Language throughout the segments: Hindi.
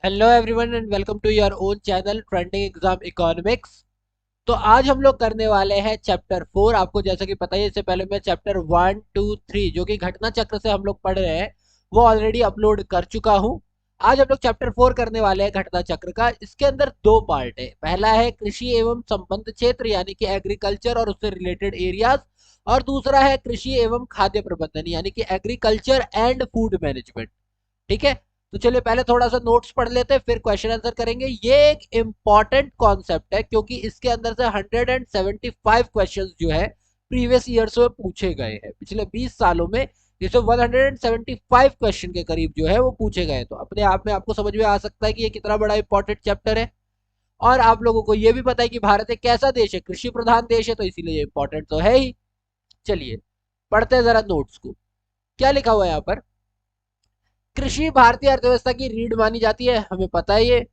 Hello everyone and welcome to your own channel trending exam economics. तो आज हम लोग करने वाले हैं चैप्टर 4। आपको जैसा कि पता है, इससे पहले मैं चैप्टर 1, 2, 3 जो कि घटना चक्र से हम लोग पढ़ रहे हैं वो ऑलरेडी अपलोड कर चुका हूं। आज हम लोग चैप्टर 4 करने वाले हैं घटना चक्र का। इसके अंदर दो पार्ट है। पहला है कृषि एवं संबद्ध क्षेत्र यानी कि एग्रीकल्चर और उससे रिलेटेड एरियाज, और दूसरा है कृषि एवं खाद्य प्रबंधन यानी कि एग्रीकल्चर एंड फूड मैनेजमेंट। ठीक है, तो चलिए पहले थोड़ा सा नोट्स पढ़ लेते हैं, फिर क्वेश्चन आंसर करेंगे। ये एक इंपॉर्टेंट कॉन्सेप्ट है क्योंकि इसके अंदर से 175 क्वेश्चंस जो है प्रीवियस ईयर्स में पूछे गए हैं। पिछले 20 सालों में जिसमें 175 क्वेश्चन के करीब जो है वो पूछे गए। तो अपने आप में आपको समझ में आ सकता है कि ये कितना बड़ा इंपॉर्टेंट चैप्टर है। और आप लोगों को ये भी पता है कि भारत एक कैसा देश है, कृषि प्रधान देश है, तो इसीलिए ये इंपॉर्टेंट तो है ही। चलिए पढ़ते हैं जरा नोट्स को। क्या लिखा हुआ है यहाँ पर? कृषि भारतीय अर्थव्यवस्था की रीढ़ मानी जाती है, हमें पता है ये।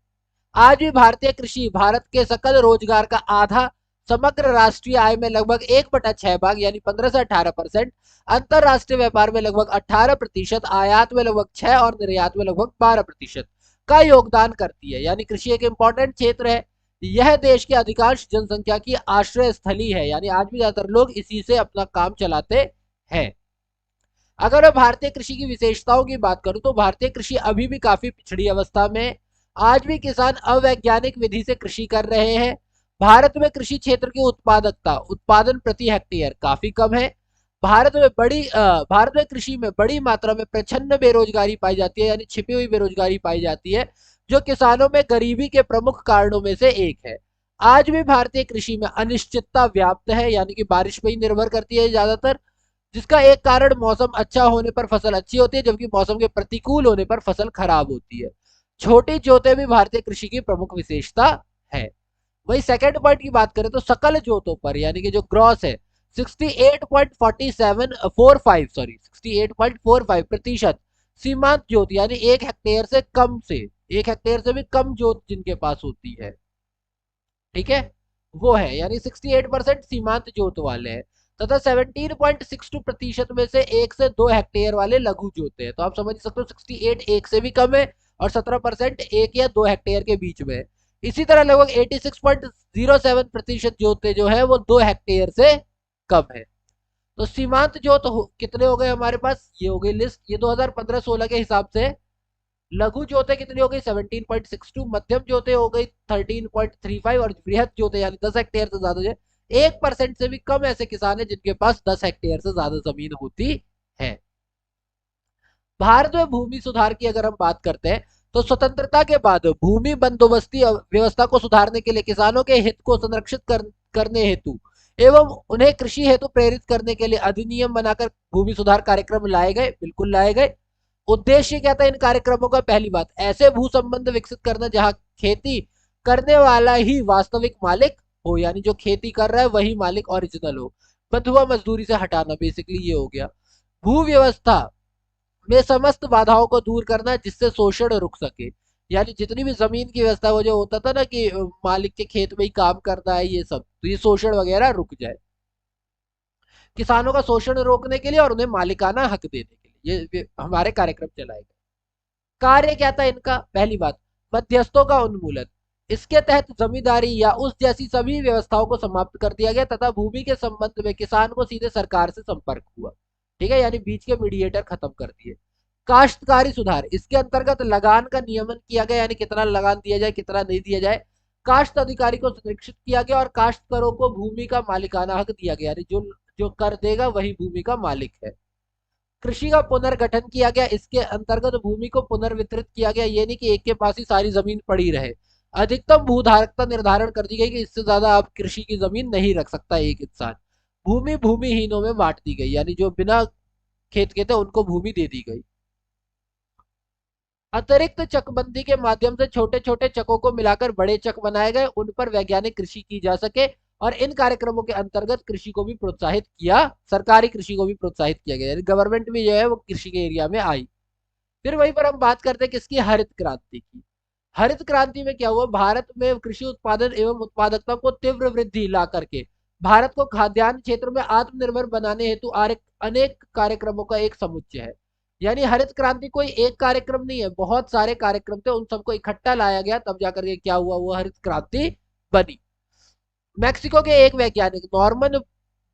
आज भी भारतीय कृषि भारत के सकल रोजगार का आधा, समग्र राष्ट्रीय आय में लगभग 1/6 भाग यानी 15 से 18%, अंतरराष्ट्रीय व्यापार में लगभग 18%, आयात में लगभग 6 और निर्यात में लगभग 12% का योगदान करती है। यानी कृषि एक इंपॉर्टेंट क्षेत्र है। यह देश की अधिकांश जनसंख्या की आश्रय स्थली है, यानी आज भी ज्यादातर लोग इसी से अपना काम चलाते हैं। अगर मैं भारतीय कृषि की विशेषताओं की बात करूं तो भारतीय कृषि अभी भी काफी पिछड़ी अवस्था में है। आज भी किसान अवैज्ञानिक विधि से कृषि कर रहे हैं। भारत में कृषि क्षेत्र की उत्पादकता, उत्पादन प्रति हेक्टेयर काफी कम है। भारत में कृषि में बड़ी मात्रा में प्रच्छन्न बेरोजगारी पाई जाती है, यानी छिपी हुई बेरोजगारी पाई जाती है, जो किसानों में गरीबी के प्रमुख कारणों में से एक है। आज भी भारतीय कृषि में अनिश्चितता व्याप्त है, यानी कि बारिश पर ही निर्भर करती है ज्यादातर, जिसका एक कारण मौसम अच्छा होने पर फसल अच्छी होती है जबकि मौसम के प्रतिकूल होने पर फसल खराब होती है। छोटी जोतें भी भारतीय कृषि की प्रमुख विशेषता है। वही सेकंड पॉइंट की बात करें तो सकल जोतों पर यानी कि जो ग्रॉस है 68.47 सीमांत जोत यानी 1 हेक्टेयर से भी कम जोत जिनके पास होती है, ठीक है, वो है, यानी 68% सीमांत जोत वाले हैं। तथा 17.62% में से 1 से 2 हेक्टेयर वाले लघु जोते हैं। तो आप समझ सकते हो 68 एक से भी कम है और 17% 1 या 2 हेक्टेयर के बीच में है। इसी तरह लगभग 86.07% जोते जो है वो 2 हेक्टेयर से कम है। तो सीमांत जोत कितने हो गए हमारे पास, ये हो गई लिस्ट, ये 2015-16 के हिसाब से। लघु जोते कितनी हो गई 17.62, मध्यम जोते हो गई 13.35 और बृहद जोते यानी 10 हेक्टेयर से ज्यादा जो 1% से भी कम ऐसे किसान है जिनके पास 10 हेक्टेयर से ज्यादा जमीन होती है। भारत में भूमि सुधार की अगर हम बात करते हैं तो स्वतंत्रता के बाद भूमि बंदोबस्ती व्यवस्था को सुधारने के लिए किसानों के हित को संरक्षित करने हेतु एवं उन्हें कृषि हेतु प्रेरित करने के लिए अधिनियम बनाकर भूमि सुधार कार्यक्रम लाए गए, बिल्कुल लाए गए। उद्देश्य क्या था इन कार्यक्रमों का? पहली बात, ऐसे भू संबंध विकसित करना जहां खेती करने वाला ही वास्तविक मालिक हो, यानी जो खेती कर रहा है वही मालिक ओरिजिनल हो। बंधुआ मजदूरी से हटाना, बेसिकली ये हो गया। भू व्यवस्था में समस्त बाधाओं को दूर करना जिससे शोषण रुक सके, यानी जितनी भी जमीन की व्यवस्था, वो जो होता था ना कि मालिक के खेत में ही काम करना है, ये सब, तो ये शोषण वगैरह रुक जाए। किसानों का शोषण रोकने के लिए और उन्हें मालिकाना हक देने के लिए ये हमारे कार्यक्रम चलाए गए। कार्य क्या था इनका? पहली बात, मध्यस्थों का उन्मूलन। इसके तहत जमींदारी या उस जैसी सभी व्यवस्थाओं को समाप्त कर दिया गया तथा भूमि के संबंध में किसान को सीधे सरकार से संपर्क हुआ। ठीक है, यानी बीच के मीडिएटर खत्म कर दिए। काश्तकारी सुधार, इसके अंतर्गत लगान का नियमन किया गया, यानी कितना लगान दिया जाए कितना नहीं दिया जाए। काश्त अधिकारी को संरक्षित किया गया और काश्तकारों को भूमि का मालिकाना हक दिया गया, यानी जो जो कर देगा वही भूमि का मालिक है। कृषि का पुनर्गठन किया गया, इसके अंतर्गत भूमि को पुनर्वितरित किया गया, ये नहीं कि एक के पास ही सारी जमीन पड़ी रहे। अधिकतम भूधारकता निर्धारण कर दी गई कि इससे ज्यादा आप कृषि की जमीन नहीं रख सकता एक इंसान। भूमि भूमिहीनों में बांट दी गई, यानी जो बिना खेत के थे उनको भूमि दे दी गई। अतिरिक्त चकबंदी के माध्यम से छोटे छोटे चकों को मिलाकर बड़े चक बनाए गए, उन पर वैज्ञानिक कृषि की जा सके, और इन कार्यक्रमों के अंतर्गत कृषि को भी प्रोत्साहित किया, सरकारी कृषि को भी प्रोत्साहित किया गया, यानी गवर्नमेंट भी जो है वो कृषि के एरिया में आई। फिर वहीं पर हम बात करते हैं किसकी? हरित क्रांति की। हरित क्रांति में क्या हुआ? भारत में कृषि उत्पादन एवं उत्पादकता को तीव्र वृद्धि ला करके भारत को खाद्यान्न क्षेत्र में आत्मनिर्भर बनाने हेतु अनेक कार्यक्रमों का एक समुच्चय है। यानी हरित क्रांति कोई एक कार्यक्रम नहीं है, बहुत सारे कार्यक्रम थे, उन सबको इकट्ठा लाया गया, तब जाकर के क्या हुआ, वो हरित क्रांति बनी। मैक्सिको के एक वैज्ञानिक नॉर्मन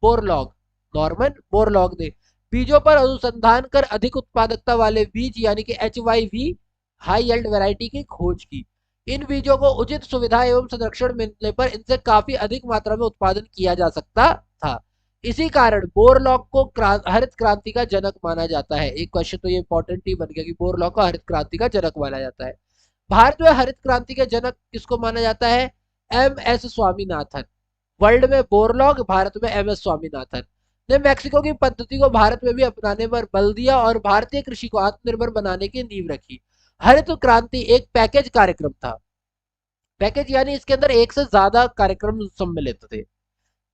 बोरलॉग ने बीजों पर अनुसंधान कर अधिक उत्पादकता वाले बीज यानी कि HYV हाई यील्ड वैरायटी की खोज की। इन बीजों को उचित सुविधा एवं संरक्षण मिलने पर इनसे काफी अधिक मात्रा में उत्पादन किया जा सकता था। इसी कारण बोरलॉग को हरित क्रांति का जनक माना जाता है। एक क्वेश्चन तो ये इंपॉर्टेंट ही बन गया कि बोरलॉग को हरित क्रांति का जनक माना जाता है। भारत में हरित क्रांति के जनक किसको माना जाता है? MS स्वामीनाथन। वर्ल्ड में बोरलॉग, भारत में MS स्वामीनाथन ने मैक्सिको की पद्धति को भारत में भी अपनाने पर बल दिया और भारतीय कृषि को आत्मनिर्भर बनाने की नींव रखी। हरित क्रांति एक पैकेज कार्यक्रम था। पैकेज यानी इसके अंदर एक से ज्यादा कार्यक्रम सम्मिलित थे,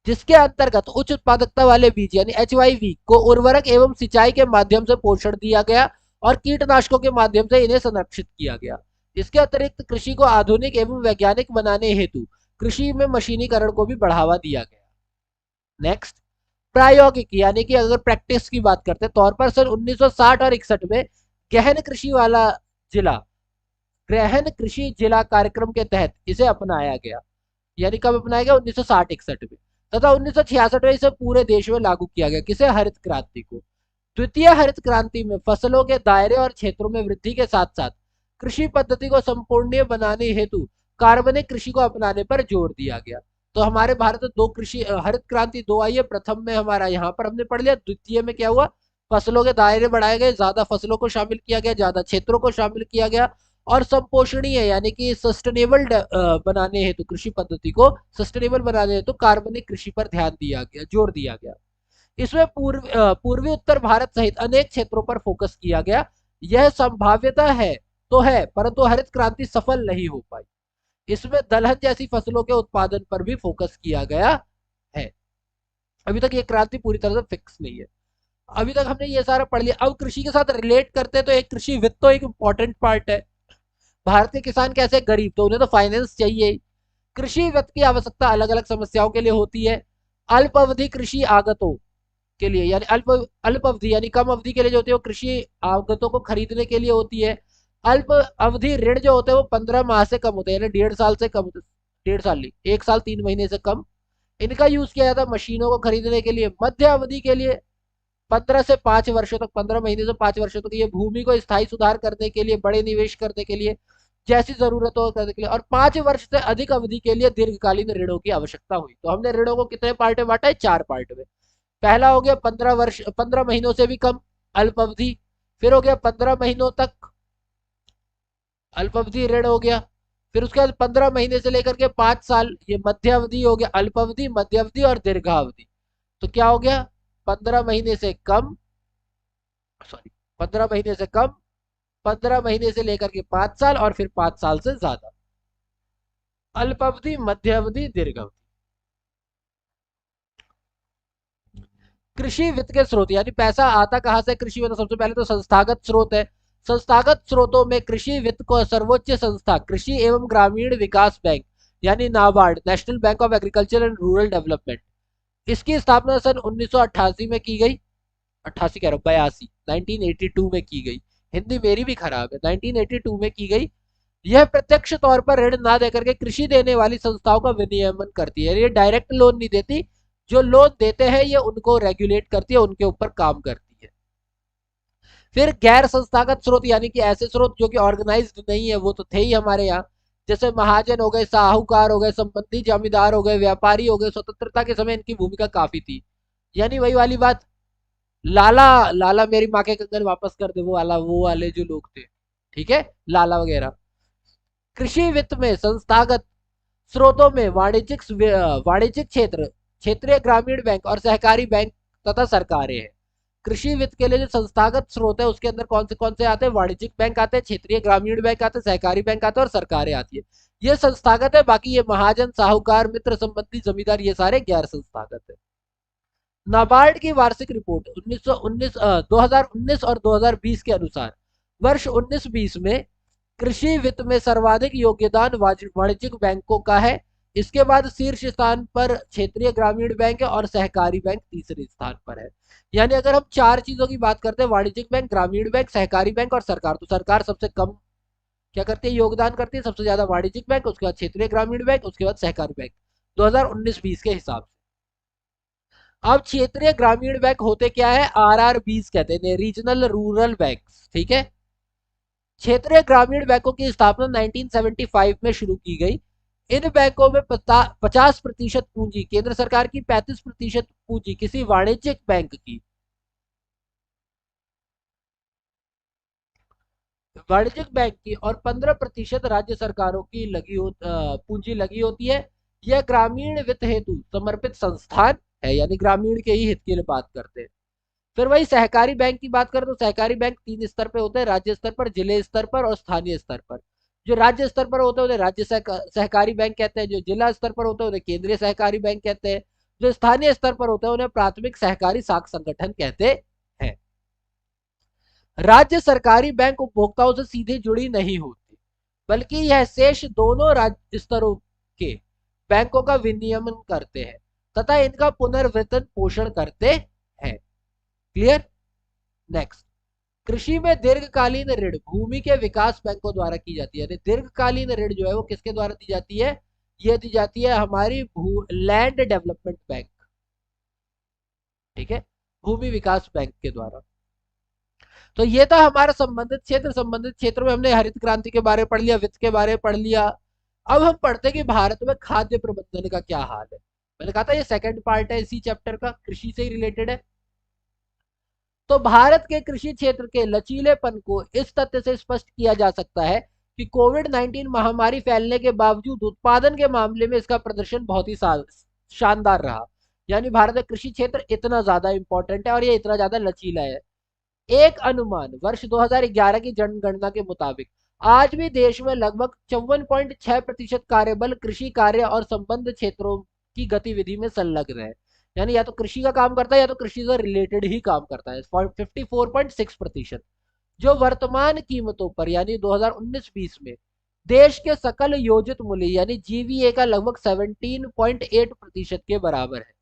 जिसके अंतर्गत उच्च उत्पादकता वाले बीज यानी HYV को उर्वरक एवं सिंचाई के माध्यम से पोषण दिया गया और कीटनाशकों के माध्यम से इन्हें संरक्षित किया गया। इसके अतिरिक्त कृषि को आधुनिक एवं वैज्ञानिक बनाने हेतु कृषि में मशीनीकरण को भी बढ़ावा दिया गया। नेक्स्ट, प्रायोगिक यानी कि अगर प्रैक्टिस की बात करते हैं तौर पर सन 1960 और 61 में गहन कृषि वाला जिला गहन कृषि जिला कार्यक्रम के तहत इसे अपनाया गया। यानी कब अपनाया गया? 1960-61 में। तथा 1966 में इसे पूरे देश में लागू किया गया। किसे? हरित क्रांति को। द्वितीय हरित क्रांति में फसलों के दायरे और क्षेत्रों में वृद्धि के साथ साथ कृषि पद्धति को संपूर्णीय बनाने हेतु कार्बनिक कृषि को अपनाने पर जोर दिया गया। तो हमारे भारत में दो कृषि हरित क्रांति दो आई है। प्रथम में हमारा यहाँ पर हमने पढ़ लिया, द्वितीय में क्या हुआ? फसलों के दायरे बढ़ाए गए, ज्यादा फसलों को शामिल किया गया, ज्यादा क्षेत्रों को शामिल किया गया और संपोषणीय यानी कि सस्टेनेबल बनाने हेतु कृषि पद्धति को सस्टेनेबल बनाने हेतु कार्बनिक कृषि पर ध्यान दिया गया, जोर दिया गया। इसमें पूर्वी उत्तर भारत सहित अनेक क्षेत्रों पर फोकस किया गया। यह संभाव्यता है तो है, परंतु हरित क्रांति सफल नहीं हो पाई। इसमें दलहन जैसी फसलों के उत्पादन पर भी फोकस किया गया है। अभी तक ये क्रांति पूरी तरह से फिक्स नहीं है। अभी तक हमने ये सारा पढ़ लिया। अब कृषि के साथ रिलेट करते हैं तो एक कृषि वित्त तो एक इंपॉर्टेंट पार्ट है। भारत के किसान कैसे गरीब, तो उन्हें तो फाइनेंस चाहिए। कृषि वित्त की आवश्यकता अलग अलग समस्याओं के लिए होती है। अल्प अवधि कृषि आगतों के लिए यानी अल्प अवधि यानी कम अवधि के लिए जो होती है वो कृषि आगतों को खरीदने के लिए होती है। अल्प अवधि ऋण जो होते हैं वो 15 माह से कम होते हैं, यानी 1.5 साल से कम, 1.5 साल नहीं, 1 साल 3 महीने से कम। इनका यूज किया जाता है मशीनों को खरीदने के लिए। मध्य अवधि के लिए 15 से 5 वर्षों तक, 15 महीने से 5 वर्षों तक ये भूमि को स्थायी सुधार करने के लिए, बड़े निवेश करने के लिए, जैसी जरूरतों करने के लिए। और 5 वर्ष से अधिक अवधि के लिए दीर्घकालीन ऋणों की आवश्यकता हुई। तो हमने ऋणों को कितने पार्ट में बांटा है? 4 पार्ट में। पहला हो गया 15 महीनों से भी कम अल्प अवधि, फिर हो गया 15 महीनों तक अल्प अवधि ऋण हो गया, फिर उसके बाद 15 महीने से लेकर के 5 साल ये मध्य अवधि हो गया, अल्प अवधि, मध्य अवधि और दीर्घावधि। तो क्या हो गया? 15 महीने से कम, सॉरी 15 महीने से कम, 15 महीने से लेकर के 5 साल और फिर 5 साल से ज्यादा। अल्प अवधि, मध्य अवधि, दीर्घ अवधि। कृषि वित्त के स्रोत यानी पैसा आता कहां से कृषि वित्त? सबसे पहले तो संस्थागत स्रोत है। संस्थागत स्रोतों में कृषि वित्त को सर्वोच्च संस्था कृषि एवं ग्रामीण विकास बैंक यानी NABARD, national bank of agriculture and rural development, इसकी स्थापना सन 1988 में की गई। 88 कह रहा हूँ, 82, 1982 में की गई। हिंदी मेरी भी खराब है। 1982 में की गई। यह प्रत्यक्ष तौर पर ऋण ना देकर के कृषि देने वाली संस्थाओं का विनियमन करती है। ये डायरेक्ट लोन नहीं देती, जो लोन देते हैं ये उनको रेगुलेट करती है, उनके ऊपर काम करती है। फिर गैर संस्थागत स्रोत यानी कि ऐसे स्रोत जो कि ऑर्गेनाइज्ड नहीं है, वो तो थे ही हमारे यहाँ, जैसे महाजन हो गए, साहूकार हो गए, संबंधी जमींदार हो गए, व्यापारी हो गए। स्वतंत्रता के समय इनकी भूमिका काफी थी। यानी वही वाली बात, लाला लाला मेरी माँ के कंगन वापस कर दे, वो वाले जो लोग थे, ठीक है, लाला वगैरह। कृषि वित्त में संस्थागत स्रोतों में वाणिज्यिक क्षेत्र, क्षेत्रीय ग्रामीण बैंक और सहकारी बैंक तथा सरकारें हैं। कृषि वित्त के लिए जो संस्थागत स्रोत है उसके अंदर कौन से आते हैं? वाणिज्यिक बैंक आते हैं, क्षेत्रीय ग्रामीण बैंक आते हैं, सहकारी बैंक आते हैं और सरकारें आती है। ये संस्थागत है, बाकी ये महाजन, साहूकार, मित्र, संबंधी, जमींदार, ये सारे गैर संस्थागत है। नाबार्ड की वार्षिक रिपोर्ट 2019 और 2020 के अनुसार वर्ष 19-20 में कृषि वित्त में सर्वाधिक योगदान वाणिज्यिक बैंकों का है। इसके बाद शीर्ष स्थान पर क्षेत्रीय ग्रामीण बैंक है और सहकारी बैंक तीसरे स्थान पर है। यानी अगर हम चार चीजों की बात करते हैं, वाणिज्यिक बैंक, ग्रामीण बैंक, सहकारी बैंक और सरकार, तो सरकार सबसे कम क्या करती है, योगदान करती है, सबसे ज्यादा वाणिज्यिक बैंक, उसके बाद क्षेत्रीय ग्रामीण बैंक, उसके बाद सहकारी बैंक 2019-20 के हिसाब से। अब क्षेत्रीय ग्रामीण बैंक होते क्या है, आरआरबीज कहते हैं, रीजनल रूरल बैंक। ठीक है। क्षेत्रीय ग्रामीण बैंकों की स्थापना 1975 में शुरू की गई। इन बैंकों में 50% पूंजी केंद्र सरकार की, 35% पूंजी किसी वाणिज्यिक बैंक की, वाणिज्यिक बैंक की, और 15% राज्य सरकारों की पूंजी लगी होती है। यह ग्रामीण वित्त हेतु समर्पित संस्थान है, यानी ग्रामीण के ही हित के लिए बात करते हैं। फिर वही सहकारी बैंक की बात करें तो सहकारी बैंक तीन स्तर पे होते हैं, राज्य स्तर पर, जिले स्तर पर और स्थानीय स्तर पर। जो राज्य स्तर पर होते हैं उन्हें राज्य सहकारी बैंक कहते हैं, जो जिला स्तर पर होते हैं उन्हें केंद्रीय सहकारी बैंक कहते हैं, जो स्थानीय स्तर पर होते हैं उन्हें प्राथमिक सहकारी साख संगठन कहते हैं। राज्य सरकारी बैंक उपभोक्ताओं से सीधे जुड़ी नहीं होती, बल्कि यह शेष दोनों राज्य स्तरों के बैंकों का विनियमन करते हैं तथा इनका पुनर्वितरण पोषण करते हैं। क्लियर। नेक्स्ट, कृषि में दीर्घकालीन ऋण भूमि के विकास बैंकों द्वारा की जाती है। दीर्घकालीन ऋण जो है वो किसके द्वारा दी जाती है, ये दी जाती है हमारी लैंड डेवलपमेंट बैंक। ठीक है, भूमि विकास बैंक के द्वारा। तो ये था हमारा संबंधित क्षेत्र। संबंधित क्षेत्र में हमने हरित क्रांति के बारे में पढ़ लिया, वित्त के बारे में पढ़ लिया। अब हम पढ़ते हैं कि भारत में खाद्य प्रबंधन का क्या हाल है। मैंने कहा था ये सेकंड पार्ट है इसी चैप्टर का, कृषि से ही रिलेटेड है। तो भारत के कृषि क्षेत्र के लचीलेपन को इस तथ्य से स्पष्ट किया जा सकता है कि कोविड-19 महामारी फैलने के बावजूद उत्पादन के मामले में इसका प्रदर्शन बहुत ही शानदार रहा। यानी भारत का कृषि क्षेत्र इतना ज्यादा इंपॉर्टेंट है और ये इतना ज्यादा लचीला है। एक अनुमान वर्ष 2011 की जनगणना के मुताबिक आज भी देश में लगभग 54.6% कार्यबल कृषि कार्य और संबंध क्षेत्रों की गतिविधि में संलग्न है। यानी या तो कृषि का काम करता है या तो कृषि से रिलेटेड ही काम करता है, 54.6%, जो वर्तमान कीमतों पर यानी 2019-20 में देश के सकल योजित मूल्य यानी जीवीए का लगभग 17.8% के बराबर है।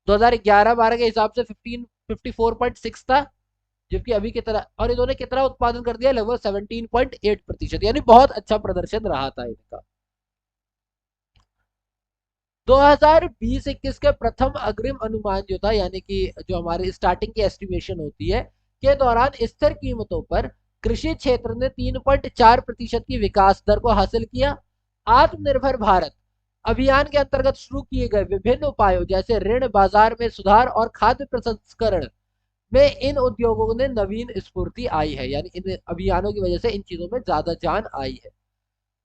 2011-12 के हिसाब से 54.6 था, जबकि अभी कितना, और इन्होंने कितना उत्पादन कर दिया, लगभग 17.8%, यानी बहुत अच्छा प्रदर्शन रहा था इनका। 2020-21 के प्रथम अग्रिम अनुमान जो था, यानी कि जो हमारी स्टार्टिंग की एस्टिमेशन होती है, के दौरान स्थिर कीमतों पर कृषि क्षेत्र ने 3.4% की विकास दर को हासिल किया। आत्मनिर्भर भारत अभियान के अंतर्गत शुरू किए गए विभिन्न उपायों जैसे ऋण बाजार में सुधार और खाद्य प्रसंस्करण में इन उद्योगों ने नवीन स्फूर्ति आई है। यानी इन अभियानों की वजह से इन चीजों में ज्यादा जान आई है।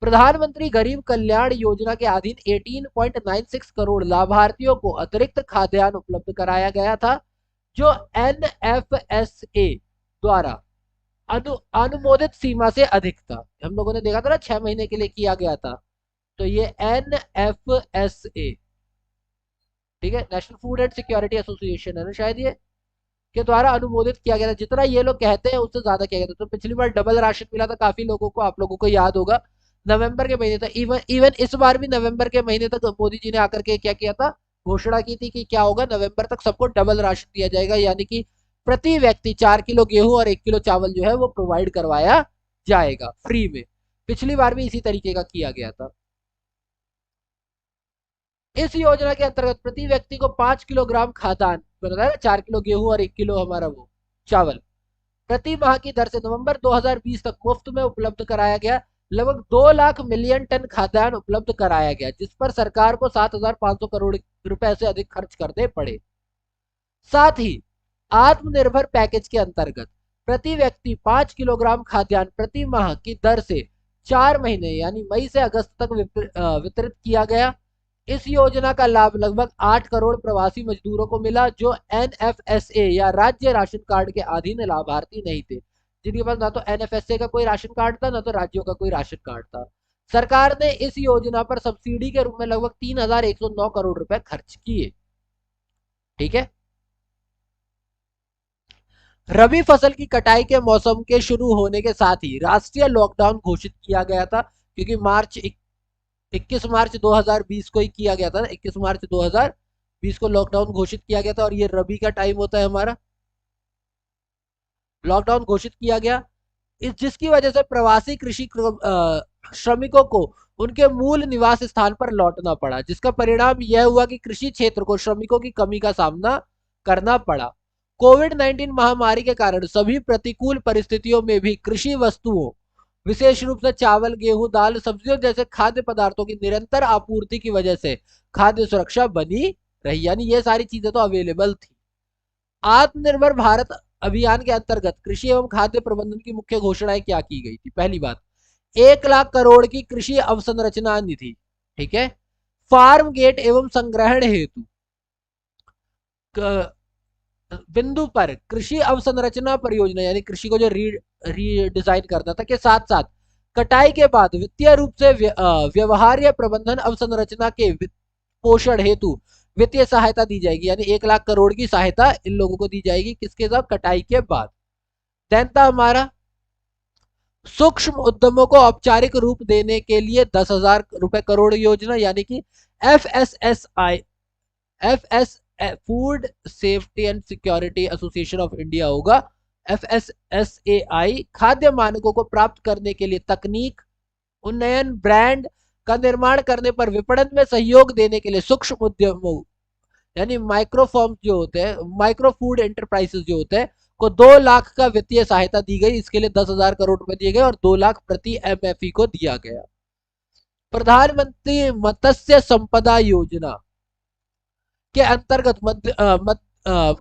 प्रधानमंत्री गरीब कल्याण योजना के अधीन 18.96 करोड़ लाभार्थियों को अतिरिक्त खाद्यान्न उपलब्ध कराया गया था, जो एनएफएसए द्वारा अनुमोदित सीमा से अधिक था। हम लोगों ने देखा था ना 6 महीने के लिए किया गया था, तो ये एनएफएसए, ठीक है, national food and security association है ना शायद, ये के द्वारा अनुमोदित किया गया था। जितना ये लोग कहते हैं उससे ज्यादा किया गया था। तो पिछली बार डबल राशन मिला था काफी लोगों को, आप लोगों को याद होगा, नवंबर के महीने तक। इवन इवन इस बार भी नवंबर के महीने तक मोदी जी ने आकर के क्या किया था, घोषणा की थी कि क्या होगा, नवंबर तक सबको डबल राशन दिया जाएगा, यानी कि प्रति व्यक्ति 4 किलो गेहूं और 1 किलो चावल जो है वो प्रोवाइड करवाया जाएगा फ्री में। पिछली बार भी इसी तरीके का किया गया था। इस योजना के अंतर्गत प्रति व्यक्ति को 5 किलोग्राम खाद्यान्न, बताया ना, 4 किलो गेहूं और 1 किलो हमारा वो चावल प्रति माह की दर से नवंबर 2020 तक मुफ्त में उपलब्ध कराया गया। लगभग 2 लाख मिलियन टन खाद्यान्न उपलब्ध कराया गया, जिस पर सरकार को 7,500 करोड़ रुपए से अधिक खर्च करने पड़े। साथ ही आत्मनिर्भर पैकेज के अंतर्गत प्रति व्यक्ति 5 किलोग्राम खाद्यान्न प्रति माह की दर से 4 महीने यानी मई से अगस्त तक वितरित किया गया। इस योजना का लाभ लगभग 8 करोड़ प्रवासी मजदूरों को मिला, जो एनएफएसए या राज्य राशन कार्ड के अधीन लाभार्थी नहीं थे, जिनके पास ना तो एनएफएसए का कोई राशन कार्ड था ना तो राज्यों का कोई राशन कार्ड था। सरकार ने इस योजना पर सब्सिडी के रूप में लगभग 3,109 करोड़ रुपए खर्च किए। ठीक है। रबी फसल की कटाई के मौसम के शुरू होने के साथ ही राष्ट्रीय लॉकडाउन घोषित किया गया था, क्योंकि मार्च 21 मार्च 2020 को ही किया गया था ना, 21 मार्च 2020 को लॉकडाउन घोषित किया गया था, और ये रबी का टाइम होता है हमारा। लॉकडाउन घोषित किया गया, इस जिसकी वजह से प्रवासी कृषि श्रमिकों को उनके मूल निवास स्थान पर लौटना पड़ा, जिसका परिणाम यह हुआ कि कृषि क्षेत्र को श्रमिकों की कमी का सामना करना पड़ा। कोविड 19 महामारी के कारण सभी प्रतिकूल परिस्थितियों में भी कृषि वस्तुओं, विशेष रूप से चावल, गेहूं, दाल, सब्जियों जैसे खाद्य पदार्थों की निरंतर आपूर्ति की वजह से खाद्य सुरक्षा बनी रही, यानी ये सारी चीजें तो अवेलेबल थी। आत्मनिर्भर भारत अभियान के अंतर्गत कृषि एवं खाद्य प्रबंधन की मुख्य घोषणाएं क्या की गई थी? पहली बात, 1 लाख करोड़ की कृषि अवसंरचना निधि, ठीक है। फार्म गेट एवं संग्रहण हेतु बिंदु पर कृषि अवसंरचना परियोजना, यानी कृषि को जो रीडिजाइन करना था, के साथ साथ कटाई के बाद वित्तीय रूप से व्यवहार्य प्रबंधन अवसंरचना के पोषण हेतु वित्तीय सहायता दी जाएगी, यानी 1 लाख करोड़ की सहायता इन लोगों को दी जाएगी, किसके साथ? कटाई के बाद। देन था हमारा सूक्ष्म उद्यमों को औपचारिक रूप देने के लिए 10,000 रुपए करोड़ योजना, यानी कि FSSI, FS food safety and security association of India होगा, FSSAI, खाद्य मानकों को प्राप्त करने के लिए तकनीक उन्नयन, ब्रांड का निर्माण करने पर विपणन में सहयोग देने के लिए सूक्ष्म उद्यमों, यानी माइक्रो फर्म जो होते हैं, माइक्रो फूड एंटरप्राइजेस जो होते हैं, को 2 लाख का वित्तीय सहायता दी गई। इसके लिए 10,000 करोड़ रुपए दिए गए और 2 लाख प्रति MFE को दिया गया। प्रधानमंत्री मत्स्य संपदा योजना के अंतर्गत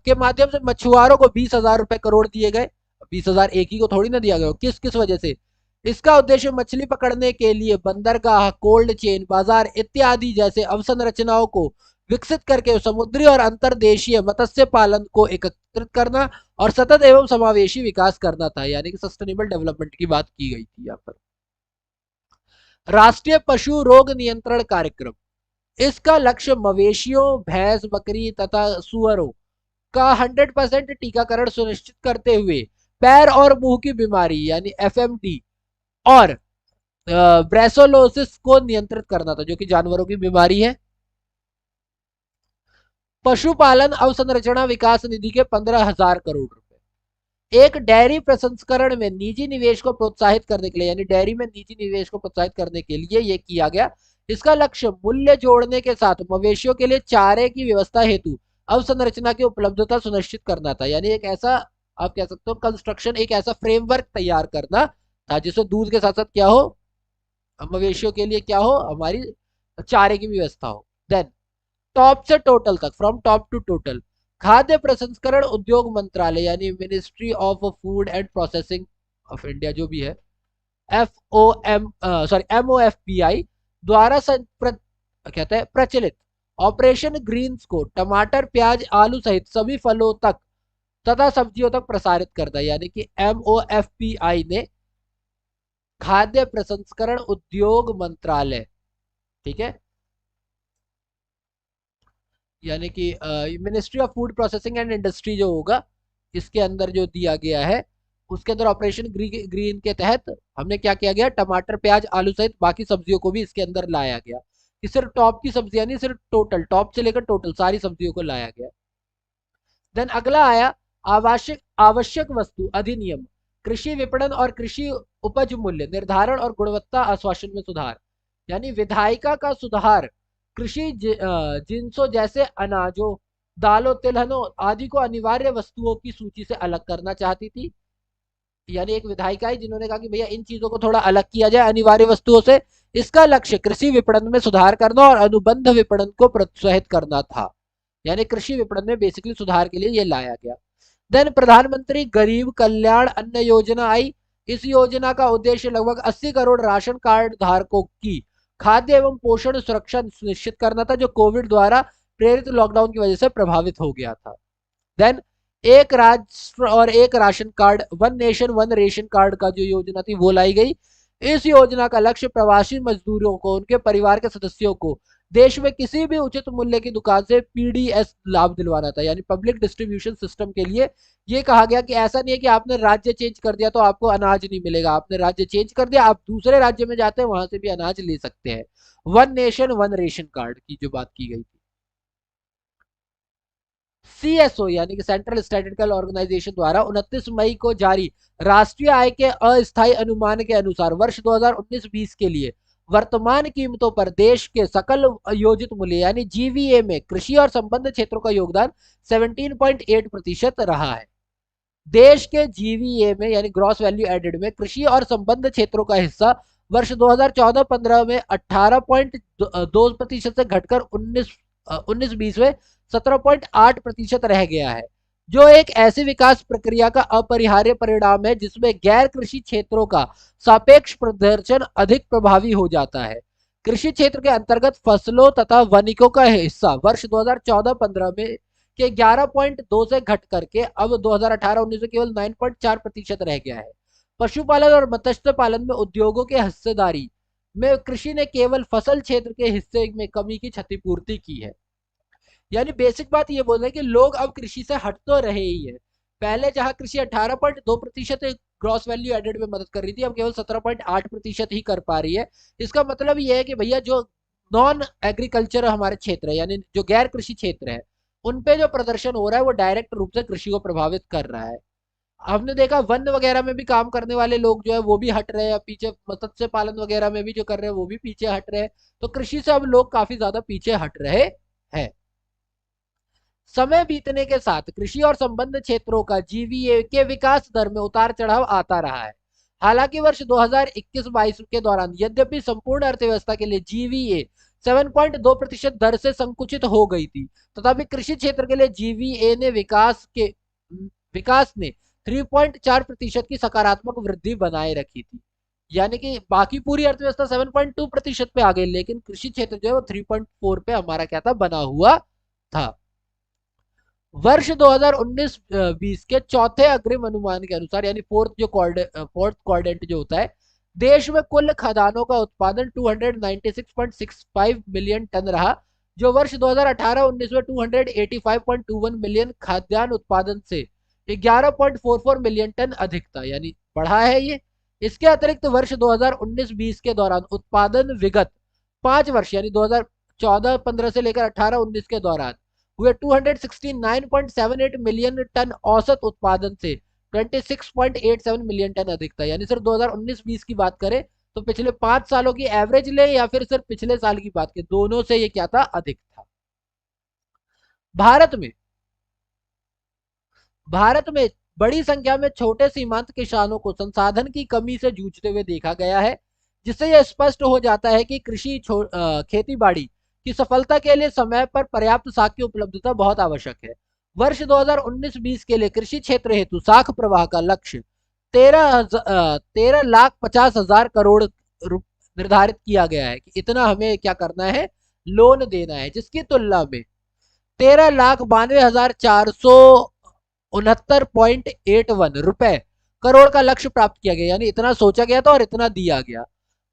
के माध्यम से मछुआरों को 20,000 रुपए करोड़ दिए गए। 20,000 एक ही को थोड़ी ना दिया गया, किस किस वजह से? इसका उद्देश्य मछली पकड़ने के लिए बंदरगाह, कोल्ड चेन, बाजार इत्यादि जैसे अवसंरचनाओं को विकसित करके समुद्री और अंतर्देशीय मत्स्य पालन को एकत्रित करना और सतत एवं समावेशी विकास करना था, यानी कि सस्टेनेबल डेवलपमेंट की बात की गई थी यहाँ पर। राष्ट्रीय पशु रोग नियंत्रण कार्यक्रम, इसका लक्ष्य मवेशियों, भैंस, बकरी तथा सुअरों का 100% टीकाकरण सुनिश्चित करते हुए पैर और मुंह की बीमारी यानी FMD और ब्रेसोलोसिस को नियंत्रित करना था, जो कि जानवरों की बीमारी है। पशुपालन अवसंरचना विकास निधि के 15,000 करोड़ रुपए। एक डेयरी प्रसंस्करण में निजी निवेश को प्रोत्साहित करने के लिए, यानी डेयरी में निजी निवेश को प्रोत्साहित करने के लिए यह किया गया। इसका लक्ष्य मूल्य जोड़ने के साथ मवेशियों के लिए चारे की व्यवस्था हेतु अवसंरचना की उपलब्धता सुनिश्चित करना था, यानी एक ऐसा, आप कह सकते हो कंस्ट्रक्शन, एक ऐसा फ्रेमवर्क तैयार करना था जिससे दूध के साथ साथ क्या हो, मवेशियों के लिए क्या हो, हमारी चारे की व्यवस्था हो। देन टॉप से टोटल तक, फ्रॉम टॉप टू टोटल, खाद्य प्रसंस्करण उद्योग मंत्रालय यानी ministry of food and processing of India जो भी है, MOFPI द्वारा कहते हैं प्रचलित ऑपरेशन ग्रीन्स को टमाटर, प्याज, आलू सहित सभी फलों तक तथा सब्जियों तक प्रसारित करता है, यानी कि MOFPI ने खाद्य प्रसंस्करण उद्योग मंत्रालय, ठीक है, यानी कि ministry of food processing and industry जो होगा, इसके अंदर जो दिया गया है, उसके अंदर ऑपरेशन ग्रीन के तहत हमने क्या किया गया, टमाटर, प्याज, आलू सहित बाकी सब्जियों को भी इसके अंदर लाया गया, कि सिर्फ टॉप की सब्जियां नहीं, सिर्फ टोटल, टॉप से लेकर टोटल सारी सब्जियों को लाया गया। देन अगला आया आवश्यक आवश्यक वस्तु अधिनियम, कृषि विपणन और कृषि उपज मूल्य निर्धारण और गुणवत्ता आश्वासन में सुधार, यानी विधायिका का सुधार कृषि जिनसों जैसे अनाजों, दालों, तिलहनों आदि को अनिवार्य वस्तुओं की सूची से अलग करना चाहती थी, यानी एक विधायिका है जिन्होंने कहा कि भैया इन चीजों को थोड़ा अलग किया जाए अनिवार्य वस्तुओं से। इसका लक्ष्य कृषि विपणन में सुधार करना और अनुबंध विपणन को प्रोत्साहित करना था, यानी कृषि विपणन में बेसिकली सुधार के लिए ये लाया गया। देन प्रधानमंत्री गरीब कल्याण अन्न योजना आई। इस योजना का उद्देश्य लगभग 80 करोड़ राशन कार्ड धारकों की खाद्य एवं पोषण सुरक्षा सुनिश्चित करना था, जो कोविड द्वारा प्रेरित लॉकडाउन की वजह से प्रभावित हो गया था। देन एक राष्ट्र और एक ration card, one nation one ration card का जो योजना थी वो लाई गई। इस योजना का लक्ष्य प्रवासी मजदूरों को, उनके परिवार के सदस्यों को देश में किसी भी उचित मूल्य की दुकान से पीडीएस लाभ दिलवाना था, यानी पब्लिक डिस्ट्रीब्यूशन सिस्टम के लिए ये कहा गया कि ऐसा नहीं है कि आपने राज्य चेंज कर दिया तो आपको अनाज नहीं मिलेगा, आपने राज्य चेंज कर दिया, आप दूसरे राज्य में जाते हैं वहां से भी अनाज ले सकते हैं। One nation one ration card की जो बात की गई थी। सीएसओ यानी कि सेंट्रल स्टैटिस्टिकल ऑर्गेनाइजेशन द्वारा 29 मई को जारी राष्ट्रीय आय के अस्थायी अनुमान के अनुसार वर्ष 2019-20 के लिए वर्तमान कीमतों पर देश के सकल योजित मूल्य यानी जीवीए में कृषि और संबद्ध क्षेत्रों का योगदान 17.8% रहा है। देश के जीवीए में यानी ग्रॉस वैल्यू एडेड में कृषि और संबद्ध क्षेत्रों का हिस्सा वर्ष 2014-15 में 18.2% से घटकर 19-20 में 17.8% रह गया है, जो एक ऐसी विकास प्रक्रिया का अपरिहार्य परिणाम है जिसमें गैर कृषि क्षेत्रों का सापेक्ष प्रदर्शन अधिक प्रभावी हो जाता है। कृषि क्षेत्र के अंतर्गत फसलों तथा वनिकों का हिस्सा वर्ष 2014-15 में के 11.2 से घट करके अब 2018-19 में केवल 9.4% रह गया है। पशुपालन और मत्स्य पालन में उद्योगों के हिस्सेदारी में कृषि ने केवल फसल क्षेत्र के हिस्से में कमी की क्षतिपूर्ति की है। यानी बेसिक बात ये बोल रहे हैं कि लोग अब कृषि से हट तो रहे ही है। पहले जहां कृषि 18.2% ग्रॉस वैल्यू एडेड में मदद कर रही थी, अब केवल 17.8% ही कर पा रही है। इसका मतलब ये है कि भैया जो नॉन एग्रीकल्चर हमारे क्षेत्र है यानी जो गैर कृषि क्षेत्र है उन पे जो प्रदर्शन हो रहा है वो डायरेक्ट रूप से कृषि को प्रभावित कर रहा है। हमने देखा वन वगैरह में भी काम करने वाले लोग जो है वो भी हट रहे हैं पीछे, मत्स्य पालन वगैरह में भी जो कर रहे हैं वो भी पीछे हट रहे हैं। तो कृषि से अब लोग काफी ज्यादा पीछे हट रहे हैं। समय बीतने के साथ कृषि और संबद्ध क्षेत्रों का जीवीए के विकास दर में उतार चढ़ाव आता रहा है। हालांकि वर्ष 2021-22 के दौरान यद्यपि संपूर्ण अर्थव्यवस्था के लिए जीवीए 7.2% दर से संकुचित हो गई थी, तथापि कृषि क्षेत्र के लिए जीवीए ने विकास ने 3.4% की सकारात्मक वृद्धि बनाए रखी थी। यानी कि बाकी पूरी अर्थव्यवस्था 7.2% पे आ गई, लेकिन कृषि क्षेत्र जो है वो 3.4 पे हमारा क्या था, बना हुआ था। वर्ष 2019-20 के चौथे अग्रिम अनुमान के अनुसार यानी फोर्थ क्वाड्रेंट जो होता है, देश में कुल खदानों का उत्पादन 296.65 मिलियन टन रहा, जो वर्ष 2018-19 में 285.21 मिलियन खाद्यान्न उत्पादन से 11.44 मिलियन टन अधिक था, यानी बढ़ा है ये। इसके अतिरिक्त वर्ष 2019-20 के दौरान उत्पादन विगत 5 वर्ष यानी 2014-15 से लेकर 18-19 के दौरान हुए 269.78 मिलियन टन औसत उत्पादन से 26.87 मिलियन टन अधिक था। यानी सिर्फ 2019-20 की बात करें तो पिछले 5 सालों की एवरेज ले या फिर सिर्फ पिछले साल की बात करें, दोनों से ये क्या था, अधिक था। भारत में बड़ी संख्या में छोटे सीमांत किसानों को संसाधन की कमी से जूझते हुए देखा गया है, जिससे यह स्पष्ट हो जाता है कि खेती बाड़ी की सफलता के लिए समय पर पर्याप्त साख की उपलब्धता बहुत आवश्यक है। वर्ष 2019-20 के लिए कृषि क्षेत्र हेतु साख प्रवाह का लक्ष्य 13,50,000 करोड़ निर्धारित किया गया है कि इतना हमें क्या करना है, लोन देना है, जिसकी तुलना में 13,92,469.81 रुपए करोड़ का लक्ष्य प्राप्त किया गया, यानी इतना सोचा गया था और इतना दिया गया।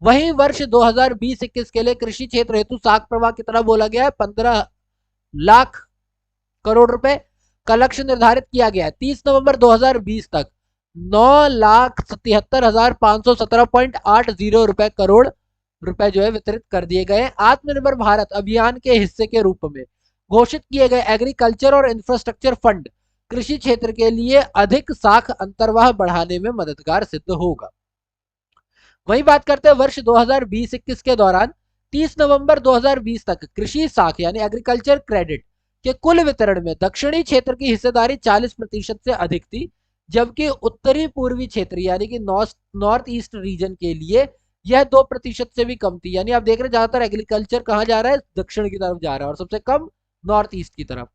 वहीं वर्ष 2020-21 के लिए कृषि क्षेत्र हेतु साख प्रवाह कितना बोला गया है, 15 लाख करोड़ रुपए का लक्ष्य निर्धारित किया गया है। 30 नवंबर 2020 तक 9,77,517.80 रुपए करोड़ रुपए जो है वितरित कर दिए गए। आत्मनिर्भर भारत अभियान के हिस्से के रूप में घोषित किए गए एग्रीकल्चर और इंफ्रास्ट्रक्चर फंड कृषि क्षेत्र के लिए अधिक साख अंतर्वाह बढ़ाने में मददगार सिद्ध होगा। वही बात करते हैं वर्ष 2020-21 के दौरान 30 नवंबर 2020 तक कृषि साख यानी एग्रीकल्चर क्रेडिट के कुल वितरण में दक्षिणी क्षेत्र की हिस्सेदारी 40% से अधिक थी, जबकि उत्तरी पूर्वी क्षेत्र यानी कि नॉर्थ ईस्ट रीजन के लिए यह 2% से भी कम थी। यानी आप देख रहे हैं ज्यादातर एग्रीकल्चर कहाँ जा रहा है, दक्षिण की तरफ जा रहा है और सबसे कम नॉर्थ ईस्ट की तरफ।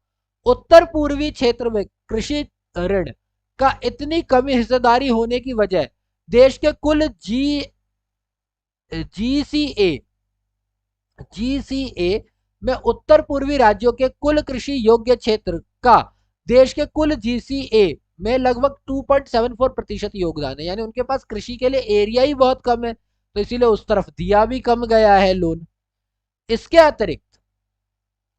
उत्तर पूर्वी क्षेत्र में कृषि ऋण का इतनी कम हिस्सेदारी होने की वजह देश के कुल जीसीए में उत्तर पूर्वी राज्यों के कुल कृषि योग्य क्षेत्र का देश के कुल जीसीए में लगभग 2.74% योगदान है। यानी उनके पास कृषि के लिए एरिया ही बहुत कम है, तो इसीलिए उस तरफ दिया भी कम गया है लोन। इसके अतिरिक्त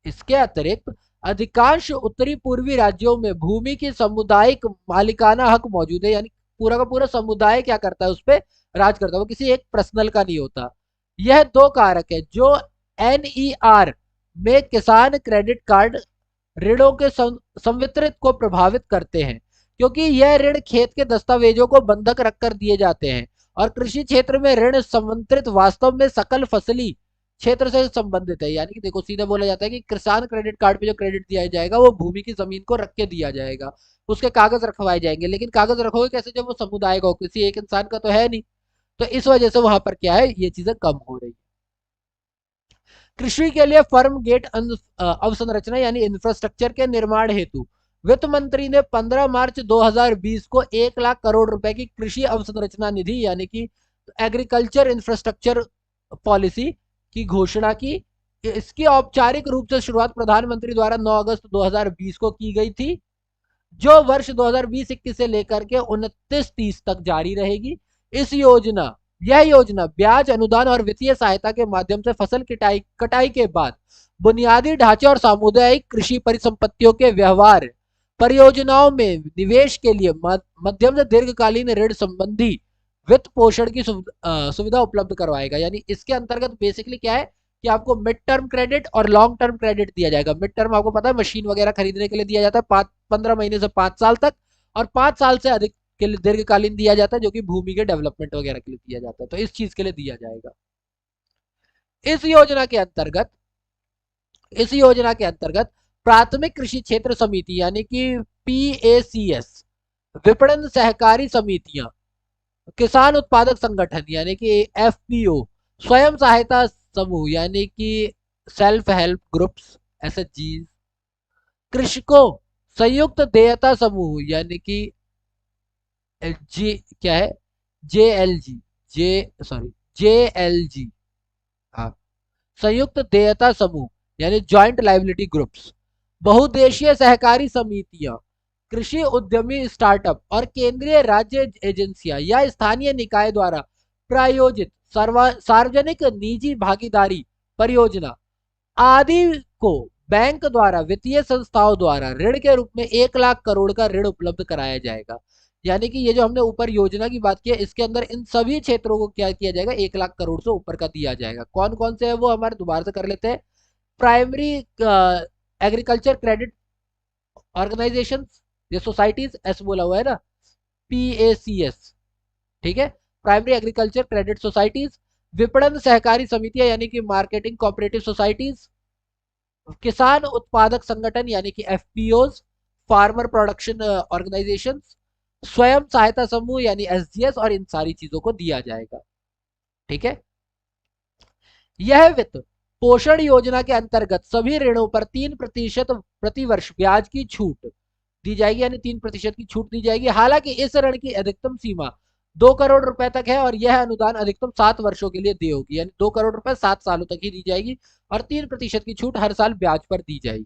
इसके अतिरिक्त अधिकांश उत्तरी पूर्वी राज्यों में भूमि की सामुदायिक मालिकाना हक मौजूद है, यानी पूरा का पूरा समुदाय क्या करता है, उस पर राज करता है, वो किसी एक पर्सनल का नहीं होता। यह दो कारक है जो एनईआर में किसान क्रेडिट कार्ड ऋणों के संवितरित को प्रभावित करते हैं, क्योंकि यह ऋण खेत के दस्तावेजों को बंधक रखकर दिए जाते हैं और कृषि क्षेत्र में ऋण संवितरित वास्तव में सकल फसली क्षेत्र से संबंधित है। यानी कि देखो सीधा बोला जाता है कि किसान क्रेडिट कार्ड पे जो क्रेडिट दिया जाएगा वो भूमि की जमीन को रख के दिया जाएगा, उसके कागज रखवाए जाएंगे, लेकिन कागज रखोगे कैसे जब वो समुदाय का हो, किसी एक इंसान का तो है नहीं। तो इस वजह से वहां पर क्या है, ये चीजें कम हो रही है। कृषि के लिए फर्म गेट अवसंरचना यानी इंफ्रास्ट्रक्चर के निर्माण हेतु वित्त मंत्री ने 15 मार्च 2020 को 1 लाख करोड़ रुपए की कृषि अवसंरचना निधि यानी कि एग्रीकल्चर इंफ्रास्ट्रक्चर पॉलिसी की घोषणा की। इसकी औपचारिक रूप से शुरुआत प्रधानमंत्री द्वारा 9 अगस्त 2020 को की गई थी, जो वर्ष 2020-21 से लेकर के 29-30 तक जारी रहेगी। यह योजना ब्याज अनुदान और वित्तीय सहायता के माध्यम से फसल कटाई के बाद बुनियादी ढांचे और सामुदायिक कृषि परिसंपत्तियों के व्यवहार परियोजनाओं में निवेश के लिए मध्यम से दीर्घकालीन ऋण संबंधी वित्त पोषण की सुविधा उपलब्ध करवाएगा। यानी इसके अंतर्गत बेसिकली क्या है कि आपको मिड टर्म क्रेडिट और लॉन्ग टर्म क्रेडिट दिया जाएगा। मिड टर्म आपको पता है मशीन वगैरह खरीदने के लिए दिया जाता है 15 महीने से 5 साल तक, और 5 साल से अधिक के लिए दीर्घकालीन दिया जाता है जो कि भूमि के डेवलपमेंट वगैरह के लिए दिया जाता है। तो इस चीज के लिए दिया जाएगा। इस योजना के अंतर्गत इस योजना के अंतर्गत प्राथमिक कृषि क्षेत्र समिति यानी कि पीएसीएस, विपणन सहकारी समितियां, किसान उत्पादक संगठन यानी कि एफपीओ, स्वयं सहायता समूह यानी कि सेल्फ हेल्प ग्रुप्स एसएचजी, कृषकों संयुक्त देयता समूह यानी कि जी क्या है जेएलजी जे सॉरी जेएलजी, हाँ, संयुक्त देयता समूह यानी जॉइंट लाइबिलिटी ग्रुप्स, बहुदेशीय सहकारी समितियां, कृषि उद्यमी स्टार्टअप और केंद्रीय राज्य एजेंसियां या स्थानीय निकाय द्वारा प्रायोजित सार्वजनिक निजी भागीदारी परियोजना आदि को बैंक द्वारा वित्तीय संस्थाओं द्वारा ऋण के रूप में 1 लाख करोड़ का ऋण उपलब्ध कराया जाएगा। यानी कि ये जो हमने ऊपर योजना की बात की है इसके अंदर इन सभी क्षेत्रों को क्या किया जाएगा, 1 लाख करोड़ से ऊपर का दिया जाएगा। कौन कौन से है वो हमारे दोबारा से कर लेते हैं। प्राइमरी एग्रीकल्चर क्रेडिट ऑर्गेनाइजेशन, ये सोसाइटीज ऐसे बोला हुआ है ना, पीएसीएस, ठीक है, प्राइमरी एग्रीकल्चर क्रेडिट सोसाइटीज, विपणन सहकारी समितियां यानी कि मार्केटिंग कोऑपरेटिव सोसाइटीज, किसान उत्पादक संगठन यानी कि एफपीओज, फार्मर प्रोडक्शन ऑर्गेनाइजेशन, स्वयं सहायता समूह यानी एसजीएस, और इन सारी चीजों को दिया जाएगा। ठीक है, यह वित्त पोषण योजना के अंतर्गत सभी ऋणों पर 3% प्रतिवर्ष ब्याज की छूट दी जाएगी, यानी 3% की छूट दी जाएगी। हालांकि इस ऋण की अधिकतम सीमा 2 करोड़ रुपए तक है और यह अनुदान अधिकतम 7 वर्षों के लिए देय होगी, यानी 2 करोड़ रुपए 7 सालों तक ही दी जाएगी और 3% की छूट हर साल ब्याज पर दी जाएगी।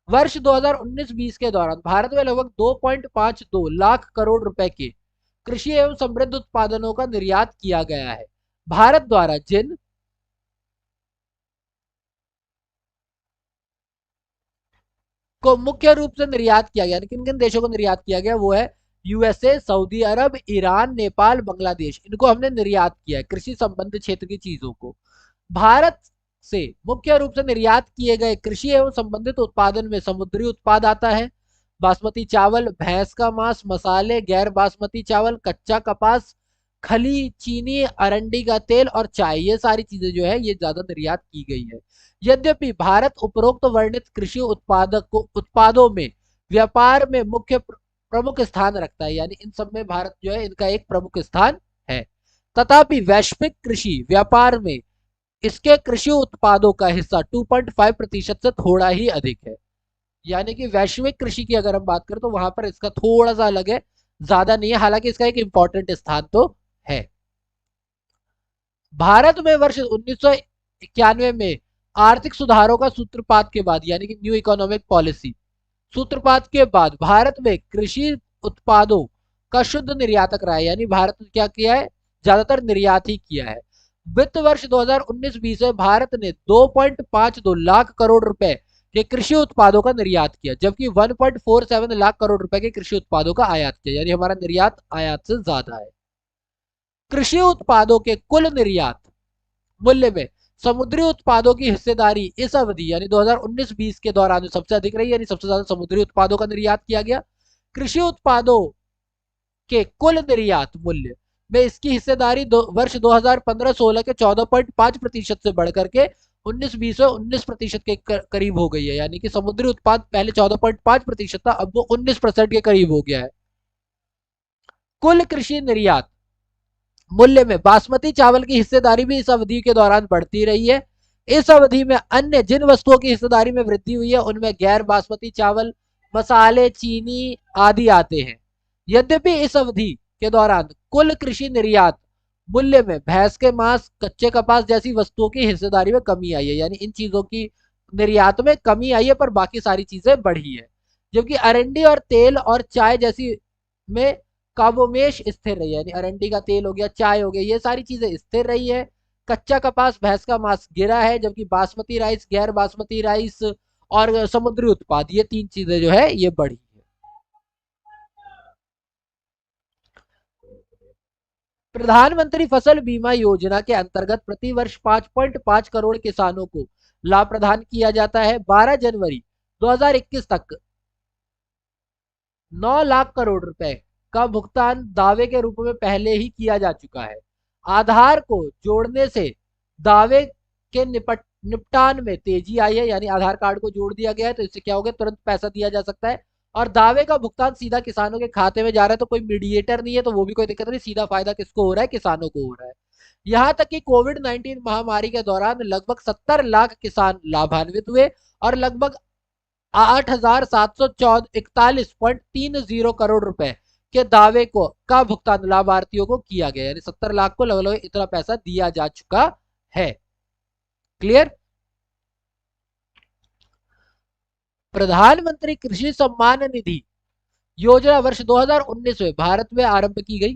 वर्ष 2019-20 के दौरान भारत में लगभग 2.52 लाख करोड़ रुपए के कृषि एवं समृद्ध उत्पादनों का निर्यात किया गया है। भारत द्वारा जिन को मुख्य रूप से निर्यात किया गया, किन किन देशों को निर्यात किया गया, वो है यूएसए, सऊदी अरब, ईरान, नेपाल, बांग्लादेश, इनको हमने निर्यात किया है कृषि संबंधित क्षेत्र की चीजों को। भारत से मुख्य रूप से निर्यात किए गए कृषि एवं संबंधित उत्पादन में समुद्री उत्पाद आता है, बासमती चावल, भैंस का मांस, मसाले, गैर बासमती चावल, कच्चा कपास, खली, चीनी, अरंडी का तेल और चाय, ये सारी चीजें जो है ये ज्यादा निर्यात की गई है। यद्यपि भारत उपरोक्त वर्णित कृषि उत्पादों में व्यापार में मुख्य प्रमुख स्थान रखता है, यानी इन सब में भारत जो है इनका एक प्रमुख स्थान है। तथापि वैश्विक कृषि व्यापार में इसके कृषि उत्पादों का हिस्सा 2.5% से थोड़ा ही अधिक है। यानी कि वैश्विक कृषि की अगर हम बात करें तो वहां पर इसका थोड़ा सा अलग है, ज्यादा नहीं है, हालांकि इसका एक इंपॉर्टेंट स्थान तो है। भारत में वर्ष 1991 में आर्थिक सुधारों का सूत्रपात के बाद, यानी कि न्यू इकोनॉमिक पॉलिसी सूत्रपात के बाद भारत में कृषि उत्पादों का शुद्ध निर्यातक रहा है, यानी भारत ने क्या किया है, ज्यादातर निर्यात ही किया है। वित्त वर्ष 2019-20 में भारत ने 2.52 लाख करोड़ रुपए के कृषि उत्पादों का निर्यात किया, जबकि 1.47 लाख करोड़ रुपए के कृषि उत्पादों का आयात किया, यानी हमारा निर्यात आयात से ज्यादा है। कृषि उत्पादों के कुल निर्यात मूल्य में समुद्री उत्पादों की हिस्सेदारी इस अवधि यानी 2019-20 के दौरान सबसे अधिक रही, यानी सबसे ज्यादा समुद्री उत्पादों का निर्यात किया गया। कृषि उत्पादों के कुल निर्यात मूल्य में इसकी हिस्सेदारी वर्ष 2015-16 के 14.5% से बढ़कर के 19-20 में 19% के करीब हो गई है, यानी कि समुद्री उत्पाद पहले 14.5% था, अब वो 19% के करीब हो गया है। कुल कृषि निर्यात मूल्य में बासमती चावल की हिस्सेदारी भी इस अवधि के दौरान बढ़ती रही है। इस अवधि में अन्य जिन वस्तुओं की हिस्सेदारी में वृद्धि हुई है उनमें गैर बासमती चावल, मसाले, चीनी आदि आते हैं। यद्यपि इस अवधि के दौरान कुल कृषि निर्यात मूल्य में भैंस के मांस, कच्चे कपास जैसी वस्तुओं की हिस्सेदारी में कमी आई है, यानी इन चीजों की निर्यात में कमी आई है, पर बाकी सारी चीजें बढ़ी है। जबकि अरंडी और तेल और चाय जैसी में काबोमेश स्थिर रही है, यानी अरंडी का तेल हो गया, चाय हो गया, ये सारी चीजें स्थिर रही है। कच्चा कपास, भैंस का मांस गिरा है, जबकि बासमती राइस, गैर बासमती राइस और समुद्री उत्पाद, ये तीन चीजें जो है ये बढ़ी है। प्रधानमंत्री फसल बीमा योजना के अंतर्गत प्रति वर्ष 5.5 करोड़ किसानों को लाभ प्रदान किया जाता है। 12 जनवरी 2021 तक 9 लाख करोड़ रुपए का भुगतान दावे के रूप में पहले ही किया जा चुका है। आधार को जोड़ने से दावे के निपटान में तेजी आई है, यानी आधार कार्ड को जोड़ दिया गया है तो इससे क्या हो गया, तुरंत पैसा दिया जा सकता है और दावे का भुगतान सीधा किसानों के खाते में जा रहा है, तो कोई मीडिएटर नहीं है, तो वो भी कोई दिक्कत नहीं, सीधा फायदा किसको हो रहा है, किसानों को हो रहा है। यहां तक कि कोविड-19 महामारी के दौरान लगभग 70 लाख किसान लाभान्वित हुए और लगभग 8,741.30 करोड़ रुपए के दावे को का भुगतान लाभार्थियों को किया गया, यानी 70 लाख को लगभग इतना पैसा दिया जा चुका है। क्लियर। प्रधानमंत्री कृषि सम्मान निधि योजना वर्ष 2019 में भारत में आरंभ की गई।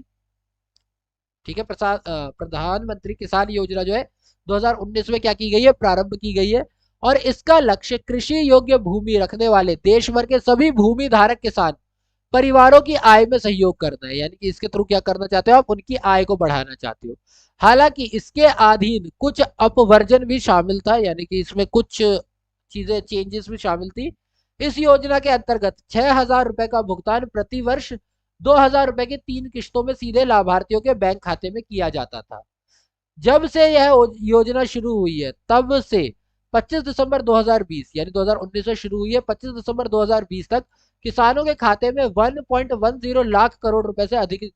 ठीक है, प्रधानमंत्री किसान योजना जो है 2019 में क्या की गई है, प्रारंभ की गई है और इसका लक्ष्य कृषि योग्य भूमि रखने वाले देश भर के सभी भूमि धारक किसान परिवारों की आय में सहयोग करना है, यानी कि इसके थ्रू क्या करना चाहते हो आप, उनकी आय को बढ़ाना चाहते हो। हालांकि इसके अधीन कुछ अपवर्जन भी शामिल था, यानी कि इसमें कुछ चीजें चेंजेस भी शामिल थी। इस योजना के अंतर्गत 6,000 रुपए का भुगतान प्रति वर्ष 2,000 रुपए की 3 किश्तों में सीधे लाभार्थियों के बैंक खाते में किया जाता था। जब से यह योजना शुरू हुई है तब से 25 दिसंबर 2020 यानी 2019 से शुरू हुई है, 25 दिसंबर 2020 तक किसानों के खाते में 1.10 लाख करोड़ रुपए से अधिक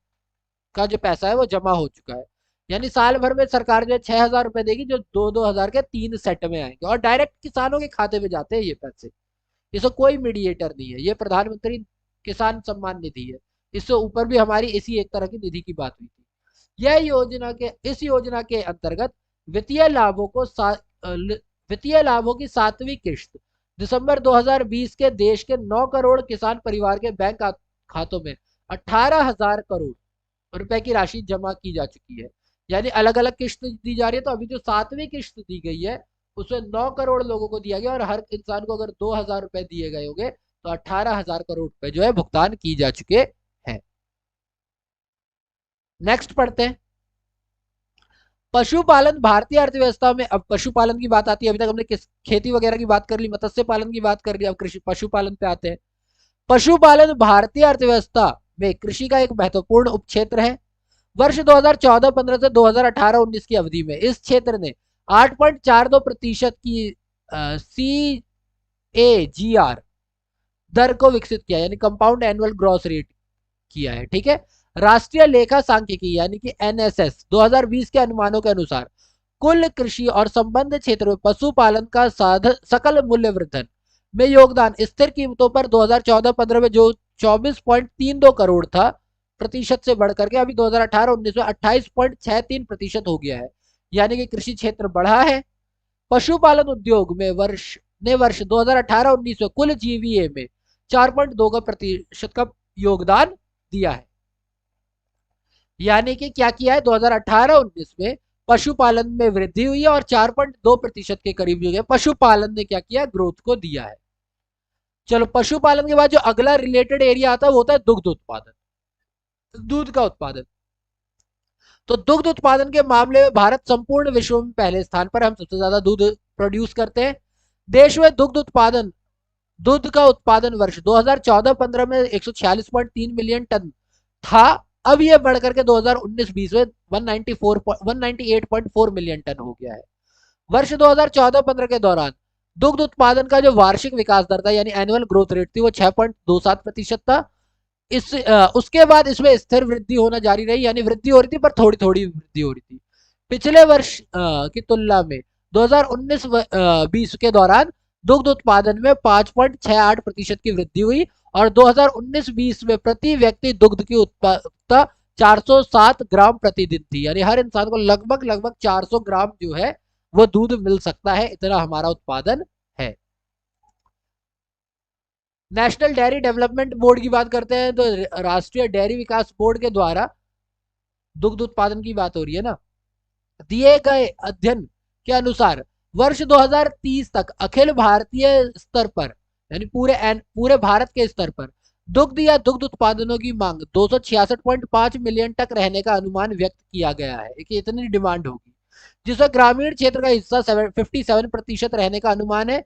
का जो पैसा है वो जमा हो चुका है। यानी साल भर में सरकार जो 6,000 रुपए देगी, जो 2-2 हजार के 3 सेट में आएंगे और डायरेक्ट किसानों के खाते में जाते हैं ये पैसे। इसमें कोई मीडिएटर नहीं है, ये प्रधानमंत्री किसान सम्मान निधि है। इससे ऊपर भी हमारी इसी एक तरह की निधि की बात हुई थी। इस योजना के अंतर्गत वित्तीय लाभों की 7वीं किश्त दिसंबर 2020 के देश के 9 करोड़ किसान परिवार के बैंक खातों में 18,000 करोड़ रुपए की राशि जमा की जा चुकी है। यानी अलग अलग किश्त दी जा रही है, तो अभी जो 7वीं किश्त दी गई है उसमें 9 करोड़ लोगों को दिया गया और हर इंसान को अगर 2,000 रुपए दिए गए होंगे तो 18,000 करोड़ रुपए जो है भुगतान की जा चुके हैं। नेक्स्ट पढ़ते हैं, पशुपालन भारतीय अर्थव्यवस्था में। अब पशुपालन की बात आती है, अभी तक हमने किस खेती वगैरह की बात कर ली, मत्स्य पालन की बात कर ली, अब कृषि पशुपालन पे आते हैं। पशुपालन भारतीय अर्थव्यवस्था में कृषि का एक महत्वपूर्ण उपक्षेत्र है। वर्ष 2014-15 से 2018-19 की अवधि में इस क्षेत्र ने 8.42% की CAGR दर को विकसित किया, यानी कंपाउंड एनुअल ग्रॉस रेट किया है। ठीक है, राष्ट्रीय लेखा सांख्यिकी यानी कि NSS 2020 के अनुमानों के अनुसार कुल कृषि और संबद्ध क्षेत्र में पशुपालन का सकल मूल्य वृद्धि में योगदान स्थिर कीमतों पर 2014-15 में जो 24.32 करोड़ था प्रतिशत से बढ़कर के अभी 2018-19 में 28.63% हो गया है, यानी कि कृषि क्षेत्र बढ़ा है। पशुपालन उद्योग में वर्ष 2018-19 में कुल GVA में 4.2% का योगदान दिया है। यानी कि क्या किया है, 2018-19 में पशुपालन में वृद्धि हुई है और 4.2% के करीब जो है पशुपालन ने क्या किया, ग्रोथ को दिया है। चलो पशुपालन के बाद जो अगला रिलेटेड एरिया आता है वो होता है दुग्ध उत्पादन, दूध का उत्पादन। तो दुग्ध उत्पादन के मामले में भारत संपूर्ण विश्व में पहले स्थान पर, हम सबसे ज्यादा दूध प्रोड्यूस करते हैं। देश में दूध का उत्पादन वर्ष 2014-15 में 146.3 मिलियन टन था। अब यह बढ़कर के 2019-20 में 198.4 मिलियन टन हो गया है। वर्ष 2014-15 के दौरान दुग्ध उत्पादन का जो वार्षिक विकास दर था यानी एनुअल ग्रोथ रेट थी वो 6.27% था। उसके बाद इसमें स्थिर वृद्धि होना जारी रही, यानी वृद्धि हो रही थी पर थोड़ी थोड़ी वृद्धि हो रही थी। पिछले वर्ष की तुलना में 2019-20 के दौरान दुग्ध उत्पादन में 5.68% की वृद्धि हुई और 2019-20 में प्रति व्यक्ति दुग्ध की उत्पादकता 407 ग्राम प्रतिदिन थी, यानी हर इंसान को लगभग लगभग 400 ग्राम जो है वो दूध मिल सकता है, इतना हमारा उत्पादन है। नेशनल डेयरी डेवलपमेंट बोर्ड की बात करते हैं तो राष्ट्रीय डेयरी विकास बोर्ड के द्वारा दुग्ध उत्पादन की बात हो रही है ना, दिए गए अध्ययन के अनुसार वर्ष 2030 तक अखिल भारतीय स्तर पर यानी पूरे भारत के स्तर पर दुग्ध या दुग्ध उत्पादनों की मांग 266.5 मिलियन तक रहने का अनुमान व्यक्त किया गया है कि इतनी डिमांड होगी, जिसमें ग्रामीण क्षेत्र का हिस्सा 57% रहने का अनुमान है।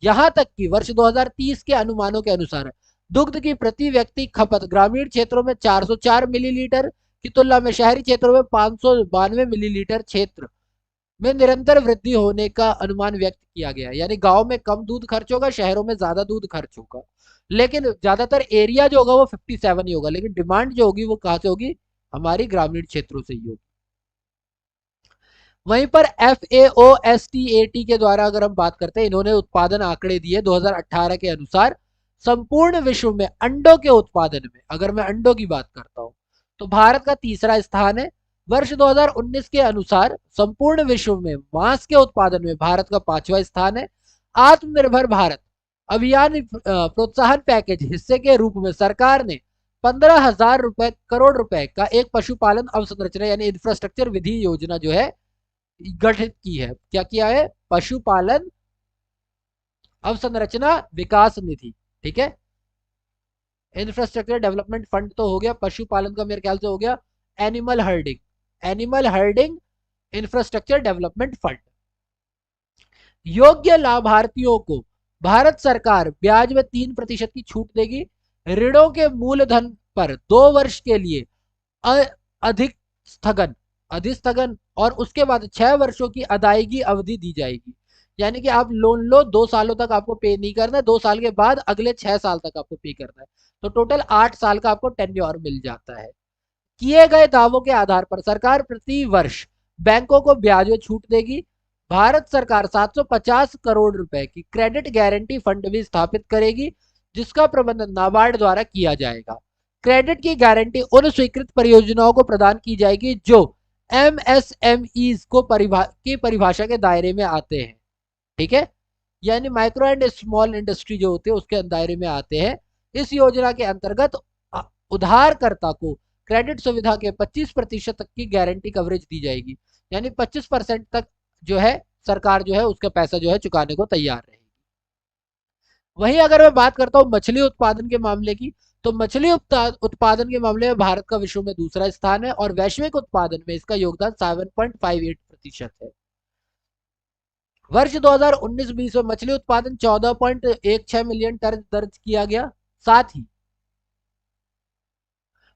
यहां तक कि वर्ष 2030 के अनुमानों के अनुसार दुग्ध की प्रति व्यक्ति खपत ग्रामीण क्षेत्रों में 404 मिलीलीटर की तुलना में शहरी क्षेत्रों में 592 मिलीलीटर क्षेत्र में निरंतर वृद्धि होने का अनुमान व्यक्त किया गया है। यानी गांव में कम दूध खर्च होगा, शहरों में ज्यादा दूध खर्च होगा, लेकिन ज्यादातर एरिया जो होगा वो 57 ही होगा, लेकिन डिमांड जो होगी वो कहां से होगी, हमारी ग्रामीण क्षेत्रों से ही होगी। वहीं पर FAO-STAT के द्वारा अगर हम बात करते हैं, इन्होंने उत्पादन आंकड़े दिए 2018 के अनुसार संपूर्ण विश्व में अंडों के उत्पादन में, अगर मैं अंडों की बात करता हूं तो भारत का तीसरा स्थान है। वर्ष 2019 के अनुसार संपूर्ण विश्व में मांस के उत्पादन में भारत का 5वां स्थान है। आत्मनिर्भर भारत अभियान प्रोत्साहन पैकेज हिस्से के रूप में सरकार ने 15,000 करोड़ रुपए का एक पशुपालन अवसंरचना यानी इंफ्रास्ट्रक्चर विधि योजना जो है गठित की है। क्या किया है, पशुपालन अवसंरचना विकास निधि, ठीक है। इंफ्रास्ट्रक्चर डेवलपमेंट फंड तो हो गया, पशुपालन का मेरे ख्याल से हो गया animal herding infrastructure development fund. योग्य लाभार्थियों को भारत सरकार ब्याज में 3% की छूट देगी। ऋणों के मूलधन पर 2 वर्ष के लिए अधिस्थगन और उसके बाद 6 वर्षों की अदायगी अवधि दी जाएगी। यानी कि आप लोन लो, 2 सालों तक आपको पे नहीं करना है, 2 साल के बाद अगले 6 साल तक आपको पे करना है, तो टोटल 8 साल का आपको टेन्योर मिल जाता है। किए गए दावों के आधार पर सरकार प्रति वर्ष बैंकों को ब्याज में छूट देगी। भारत सरकार 750 करोड़ रुपए की क्रेडिट गारंटी फंड भी स्थापित करेगी, जिसका प्रबंधन नाबार्ड द्वारा किया जाएगा। क्रेडिट की गारंटी उन स्वीकृत परियोजनाओं को प्रदान की जाएगी जो MSMEs की परिभाषा के दायरे में आते हैं, ठीक है, यानी माइक्रो एंड स्मॉल इंडस्ट्री जो होते हैं उसके दायरे में आते हैं। इस योजना के अंतर्गत उधारकर्ता को क्रेडिट सुविधा के 25% तक की गारंटी कवरेज दी जाएगी, यानी 25% तक जो है सरकार जो है उसका पैसा जो है चुकाने को तैयार रहेगी। वहीं अगर मैं बात करता हूं मछली उत्पादन के मामले की, तो मछली उत्पादन के मामले में भारत का विश्व में दूसरा स्थान है और वैश्विक उत्पादन में इसका योगदान 7.58% है। वर्ष 2019-20 में मछली उत्पादन 14.16 मिलियन टन दर्ज किया गया। साथ ही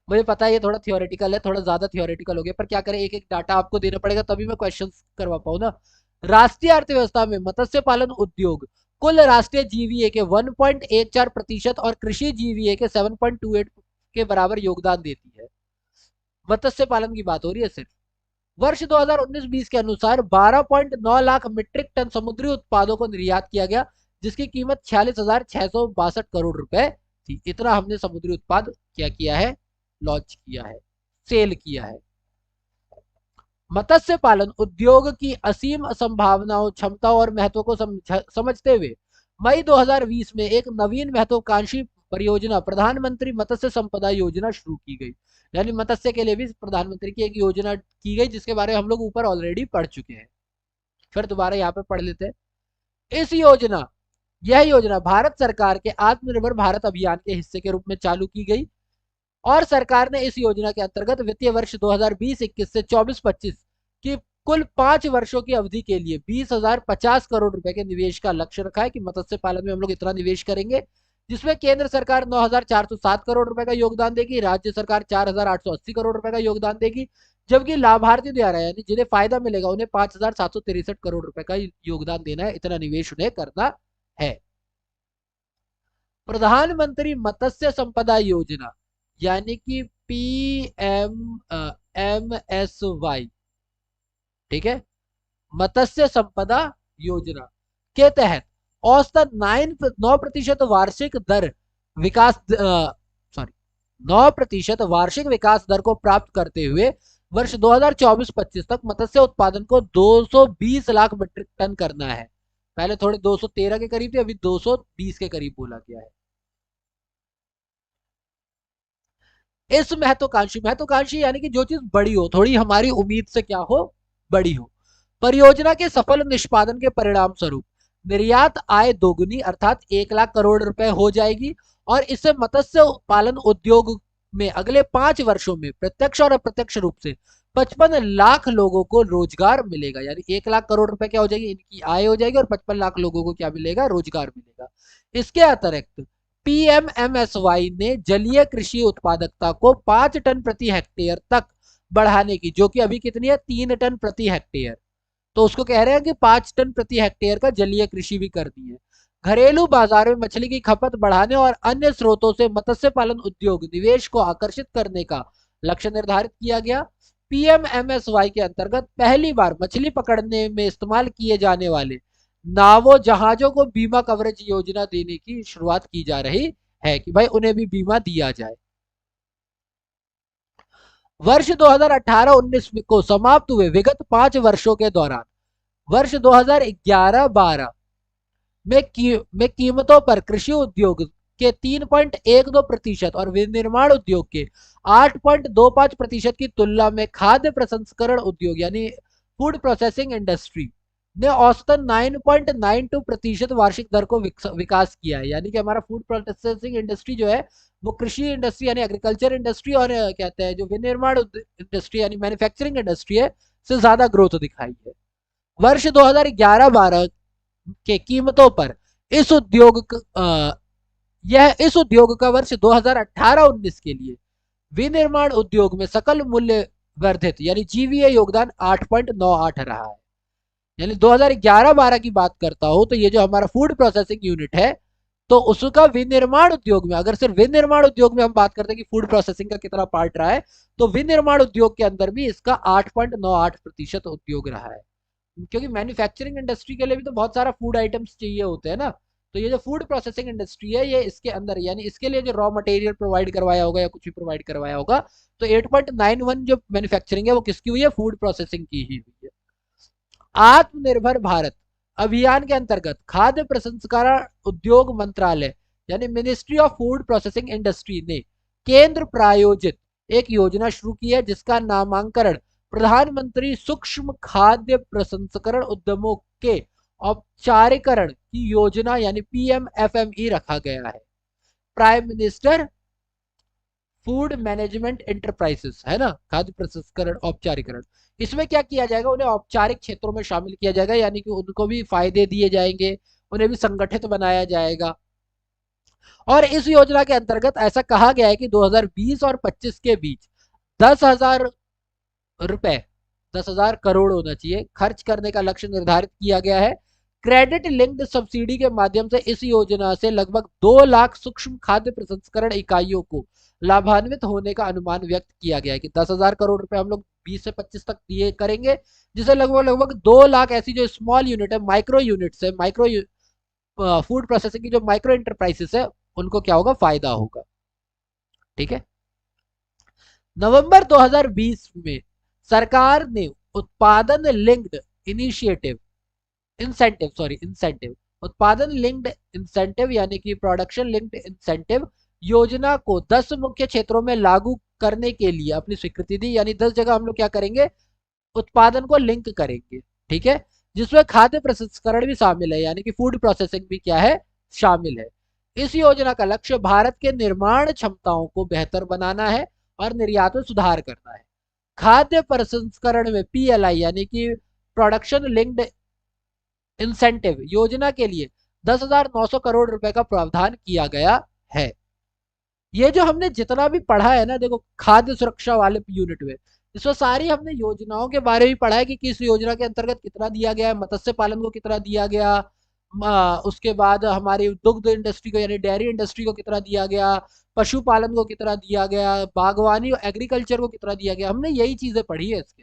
मुझे पता है ये थोड़ा थियोरेटिकल है, थोड़ा ज्यादा थियोरेटिकल हो गया, पर क्या करें, एक एक डाटा आपको देना पड़ेगा तभी मैं क्वेश्चन करवा पाऊँ ना। राष्ट्रीय अर्थव्यवस्था में मत्स्य पालन उद्योग कुल राष्ट्रीय जीवीए के 1.14% और कृषि जीवीए के 7.28 के बराबर योगदान देती है। मत्स्य पालन की बात हो रही है सिर्फ। वर्ष 2019-20 के अनुसार 12.9 लाख मीट्रिक टन समुद्री उत्पादों को निर्यात किया गया, जिसकी कीमत 46,662 करोड़ रुपए थी। इतना हमने समुद्री उत्पाद क्या किया है, लॉन्च किया है, सेल किया है। मत्स्य पालन उद्योग की असीम संभावनाओं, क्षमताओं और महत्व को समझते हुए मई 2020 में एक नवीन महत्वाकांक्षी परियोजना प्रधानमंत्री मत्स्य संपदा योजना शुरू की गई, यानी मत्स्य के लिए भी प्रधानमंत्री की एक योजना की गई जिसके बारे में हम लोग ऊपर ऑलरेडी पढ़ चुके हैं। फिर दोबारा यहाँ पे पढ़ लेते हैं। यह योजना भारत सरकार के आत्मनिर्भर भारत अभियान के हिस्से के रूप में चालू की गई और सरकार ने इस योजना के अंतर्गत वित्तीय वर्ष 2020-21 से 24-25 की कुल 5 वर्षों की अवधि के लिए 20,050 करोड़ रुपए के निवेश का लक्ष्य रखा है कि मत्स्य पालन में हम लोग इतना निवेश करेंगे, जिसमें केंद्र सरकार 9,407 करोड़ रुपए का योगदान देगी, राज्य सरकार 4,880 करोड़ रुपए का योगदान देगी, जबकि लाभार्थी द्वारा यानी जिन्हें फायदा मिलेगा उन्हें 5,763 करोड़ रुपए का योगदान देना है। इतना निवेश उन्हें करना है। प्रधानमंत्री मत्स्य संपदा योजना यानी कि PMMSY, ठीक है, मत्स्य संपदा योजना के तहत औसतन 9% वार्षिक दर विकास सॉरी 9% वार्षिक विकास दर को प्राप्त करते हुए वर्ष 2024-25 तक मत्स्य उत्पादन को 220 लाख मीट्रिक टन करना है। पहले थोड़े 213 के करीब थे, अभी 220 के करीब बोला गया है। इस महत्वाकांक्षी यानी कि जो चीज बड़ी हो, थोड़ी हमारी उम्मीद से क्या हो, बड़ी हो, परियोजना के सफल निष्पादन के परिणाम स्वरूप निर्यात आय दोगुनी अर्थात 1 लाख करोड़ रुपए हो जाएगी और इससे मत्स्य पालन उद्योग में अगले 5 वर्षों में प्रत्यक्ष और अप्रत्यक्ष रूप से 55 लाख लोगों को रोजगार मिलेगा। यानी 1 लाख करोड़ रुपए क्या हो जाएगी, इनकी आय हो जाएगी और 55 लाख लोगों को क्या मिलेगा, रोजगार मिलेगा। इसके अतिरिक्त PMMSY ने जलीय कृषि उत्पादकता को 5 टन प्रति हेक्टेयर तक बढ़ाने की, जो कि अभी कितनी है, 3 टन प्रति हेक्टेयर, तो उसको कह रहे हैं कि 5 टन प्रति हेक्टेयर का जलीय कृषि भी करनी है। घरेलू बाजार में मछली की खपत बढ़ाने और अन्य स्रोतों से मत्स्य पालन उद्योग निवेश को आकर्षित करने का लक्ष्य निर्धारित किया गया। PMMSY के अंतर्गत पहली बार मछली पकड़ने में इस्तेमाल किए जाने वाले नावों जहाजों को बीमा कवरेज योजना देने की शुरुआत की जा रही है कि भाई उन्हें भी बीमा दिया जाए। वर्ष 2018-19 को समाप्त हुए विगत 5 वर्षों के दौरान वर्ष 2011-12 में कीमतों पर कृषि उद्योग के 3.12% और विनिर्माण उद्योग के 8.25% की तुलना में खाद्य प्रसंस्करण उद्योग यानी फूड प्रोसेसिंग इंडस्ट्री ने औसतन 9.92% वार्षिक दर को विकास किया है। यानी कि हमारा फूड प्रोसेसिंग इंडस्ट्री जो है वो कृषि इंडस्ट्री यानी एग्रीकल्चर इंडस्ट्री और कहते हैं जो विनिर्माण इंडस्ट्री यानी मैन्युफैक्चरिंग इंडस्ट्री है से ज्यादा ग्रोथ दिखाई है। वर्ष 2011-12 के कीमतों पर इस उद्योग का वर्ष 2018-19 के लिए विनिर्माण उद्योग में सकल मूल्य वर्धित यानी जीवीए योगदान 8.98 रहा है। यानी 2011-12 की बात करता हूं तो ये जो हमारा फूड प्रोसेसिंग यूनिट है तो उसका विनिर्माण उद्योग में, अगर सिर्फ विनिर्माण उद्योग में हम बात करते हैं कि फूड प्रोसेसिंग का कितना पार्ट रहा है, तो विनिर्माण उद्योग के अंदर भी इसका 8.98% उद्योग रहा है। क्योंकि मैन्युफैक्चरिंग इंडस्ट्री के लिए भी तो बहुत सारा फूड आइटम्स चाहिए होते हैं ना, तो ये जो फूड प्रोसेसिंग इंडस्ट्री है ये इसके अंदर यानी इसके लिए जो रॉ मटेरियल प्रोवाइड करवाया होगा या कुछ भी प्रोवाइड करवाया होगा, तो 8.91 जो मैन्युफैक्चरिंग है वो किसकी हुई है, फूड प्रोसेसिंग की ही हुई है। आत्मनिर्भर भारत अभियान के अंतर्गत खाद्य प्रसंस्करण उद्योग मंत्रालय यानी ministry of food processing industry ने केंद्र प्रायोजित एक योजना शुरू की है जिसका नामांकन प्रधानमंत्री सूक्ष्म खाद्य प्रसंस्करण उद्यमों के औपचारिकरण की योजना यानी PMFME रखा गया है। Prime minister food management enterprises है ना, खाद्य प्रसंस्करण औपचारिकरण, इसमें क्या किया जाएगा, उन्हें औपचारिक क्षेत्रों में शामिल किया जाएगा यानी कि उनको भी फायदे दिए जाएंगे, उन्हें भी संगठित बनाया जाएगा। और इस योजना के अंतर्गत ऐसा कहा गया है कि 2020 और 25 के बीच 10,000 रुपए 10,000 करोड़ होना चाहिए खर्च करने का लक्ष्य निर्धारित किया गया है। क्रेडिट लिंक्ड सब्सिडी के माध्यम से इस योजना से लगभग 2 लाख सूक्ष्म खाद्य प्रसंस्करण इकाइयों को लाभान्वित होने का अनुमान व्यक्त किया गया है कि 10,000 करोड़ रुपए हम लोग 20 से 25 तक दिए करेंगे, जिसे लगभग 2 लाख ऐसी जो स्मॉल यूनिट है, माइक्रो यूनिट्स है, माइक्रो फूड प्रोसेसिंग की जो माइक्रो इंटरप्राइजेस है उनको क्या होगा, फायदा होगा। ठीक है, नवंबर 2020 में सरकार ने उत्पादन लिंक्ड इंसेंटिव यानी कि प्रोडक्शन लिंक्ड इंसेंटिव योजना को 10 मुख्य क्षेत्रों में लागू करने के लिए अपनी स्वीकृति दी। यानी 10 जगह हम लोग क्या करेंगे, उत्पादन को लिंक करेंगे, ठीक है, जिसमें खाद्य प्रसंस्करण भी शामिल है, यानी कि फूड प्रोसेसिंग भी क्या है, शामिल है। इस योजना का लक्ष्य भारत के निर्माण क्षमताओं को बेहतर बनाना है और निर्यात में सुधार करना है। खाद्य प्रसंस्करण में पीएलआई यानी कि प्रोडक्शन लिंक्ड इंसेंटिव योजना के लिए 10,900 करोड़ रुपए का प्रावधान किया गया है। ये जो हमने जितना भी पढ़ा है ना, देखो खाद्य सुरक्षा वाले यूनिट में, इसमें सारी हमने योजनाओं के बारे में पढ़ा है कि किस योजना के अंतर्गत कितना दिया गया है, मत्स्य पालन को कितना दिया गया, उसके बाद हमारी दुग्ध इंडस्ट्री को यानी डेयरी इंडस्ट्री को कितना दिया गया, पशुपालन को कितना दिया गया, बागवानी और एग्रीकल्चर को कितना दिया गया, हमने यही चीजें पढ़ी है इसके।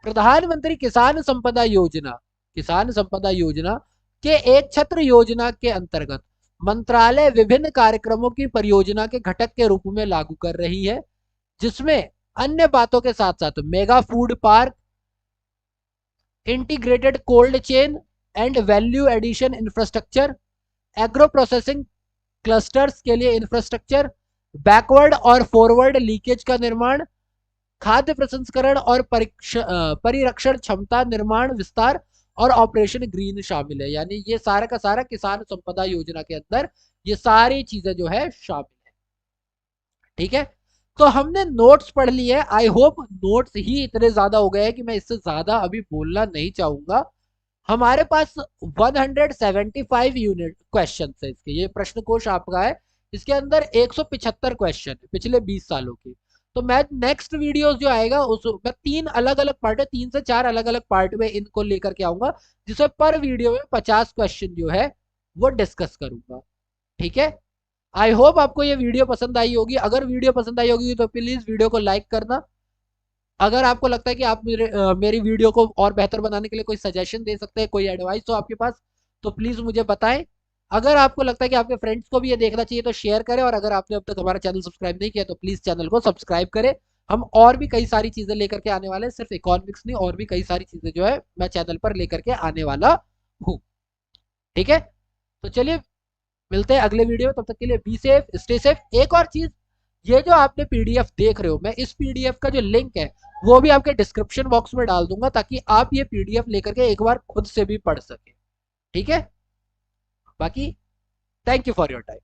प्रधानमंत्री किसान संपदा योजना, किसान संपदा योजना के एक छत्र योजना के अंतर्गत मंत्रालय विभिन्न कार्यक्रमों की परियोजना के घटक के रूप में लागू कर रही है, जिसमें अन्य बातों के साथ साथ mega food park, integrated cold chain and value addition infrastructure, agro processing clusters के लिए इंफ्रास्ट्रक्चर, बैकवर्ड और फॉरवर्ड लीकेज का निर्माण, खाद्य प्रसंस्करण और परिरक्षण क्षमता निर्माण विस्तार और ऑपरेशन ग्रीन शामिल है। यानी ये सारा का सारा किसान संपदा योजना के अंदर ये सारी चीजें जो है शामिल है, ठीक है। तो हमने नोट्स पढ़ लिए, आई होप नोट्स ही इतने ज्यादा हो गए हैं कि मैं इससे ज्यादा अभी बोलना नहीं चाहूंगा। हमारे पास 175 यूनिट क्वेश्चन है इसके, ये प्रश्न कोश आपका है, इसके अंदर 175 क्वेश्चन है पिछले 20 सालों के। तो मैं नेक्स्ट वीडियोस जो आएगा उस मैं 3 अलग अलग पार्ट है, 3 से 4 अलग अलग पार्ट में इनको लेकर के आऊंगा, जिसमें पर वीडियो में 50 क्वेश्चन जो है वो डिस्कस करूंगा, ठीक है। आई होप आपको ये वीडियो पसंद आई होगी, अगर वीडियो पसंद आई होगी तो प्लीज वीडियो को लाइक करना। अगर आपको लगता है कि आप मेरी वीडियो को और बेहतर बनाने के लिए कोई सजेशन दे सकते हैं, कोई एडवाइस हो आपके पास, तो प्लीज मुझे बताएं। अगर आपको लगता है कि आपके फ्रेंड्स को भी ये देखना चाहिए तो शेयर करें, और अगर आपने अब तक हमारा चैनल सब्सक्राइब नहीं किया तो प्लीज चैनल को सब्सक्राइब करें। हम और भी कई सारी चीजें लेकर के आने वाले हैं, सिर्फ इकोनॉमिक्स नहीं, और भी कई सारी चीजें जो है मैं चैनल पर लेकर के आने वाला हूँ, ठीक है। तो चलिए मिलते हैं अगले वीडियो में, तब तक के लिए बी सेफ, स्टे सेफ। एक और चीज, ये जो आपने पीडीएफ देख रहे हो, मैं इस पीडीएफ का जो लिंक है वो भी आपके डिस्क्रिप्शन बॉक्स में डाल दूंगा, ताकि आप ये पीडीएफ लेकर के एक बार खुद से भी पढ़ सके, ठीक है। बाकी thank you for your time.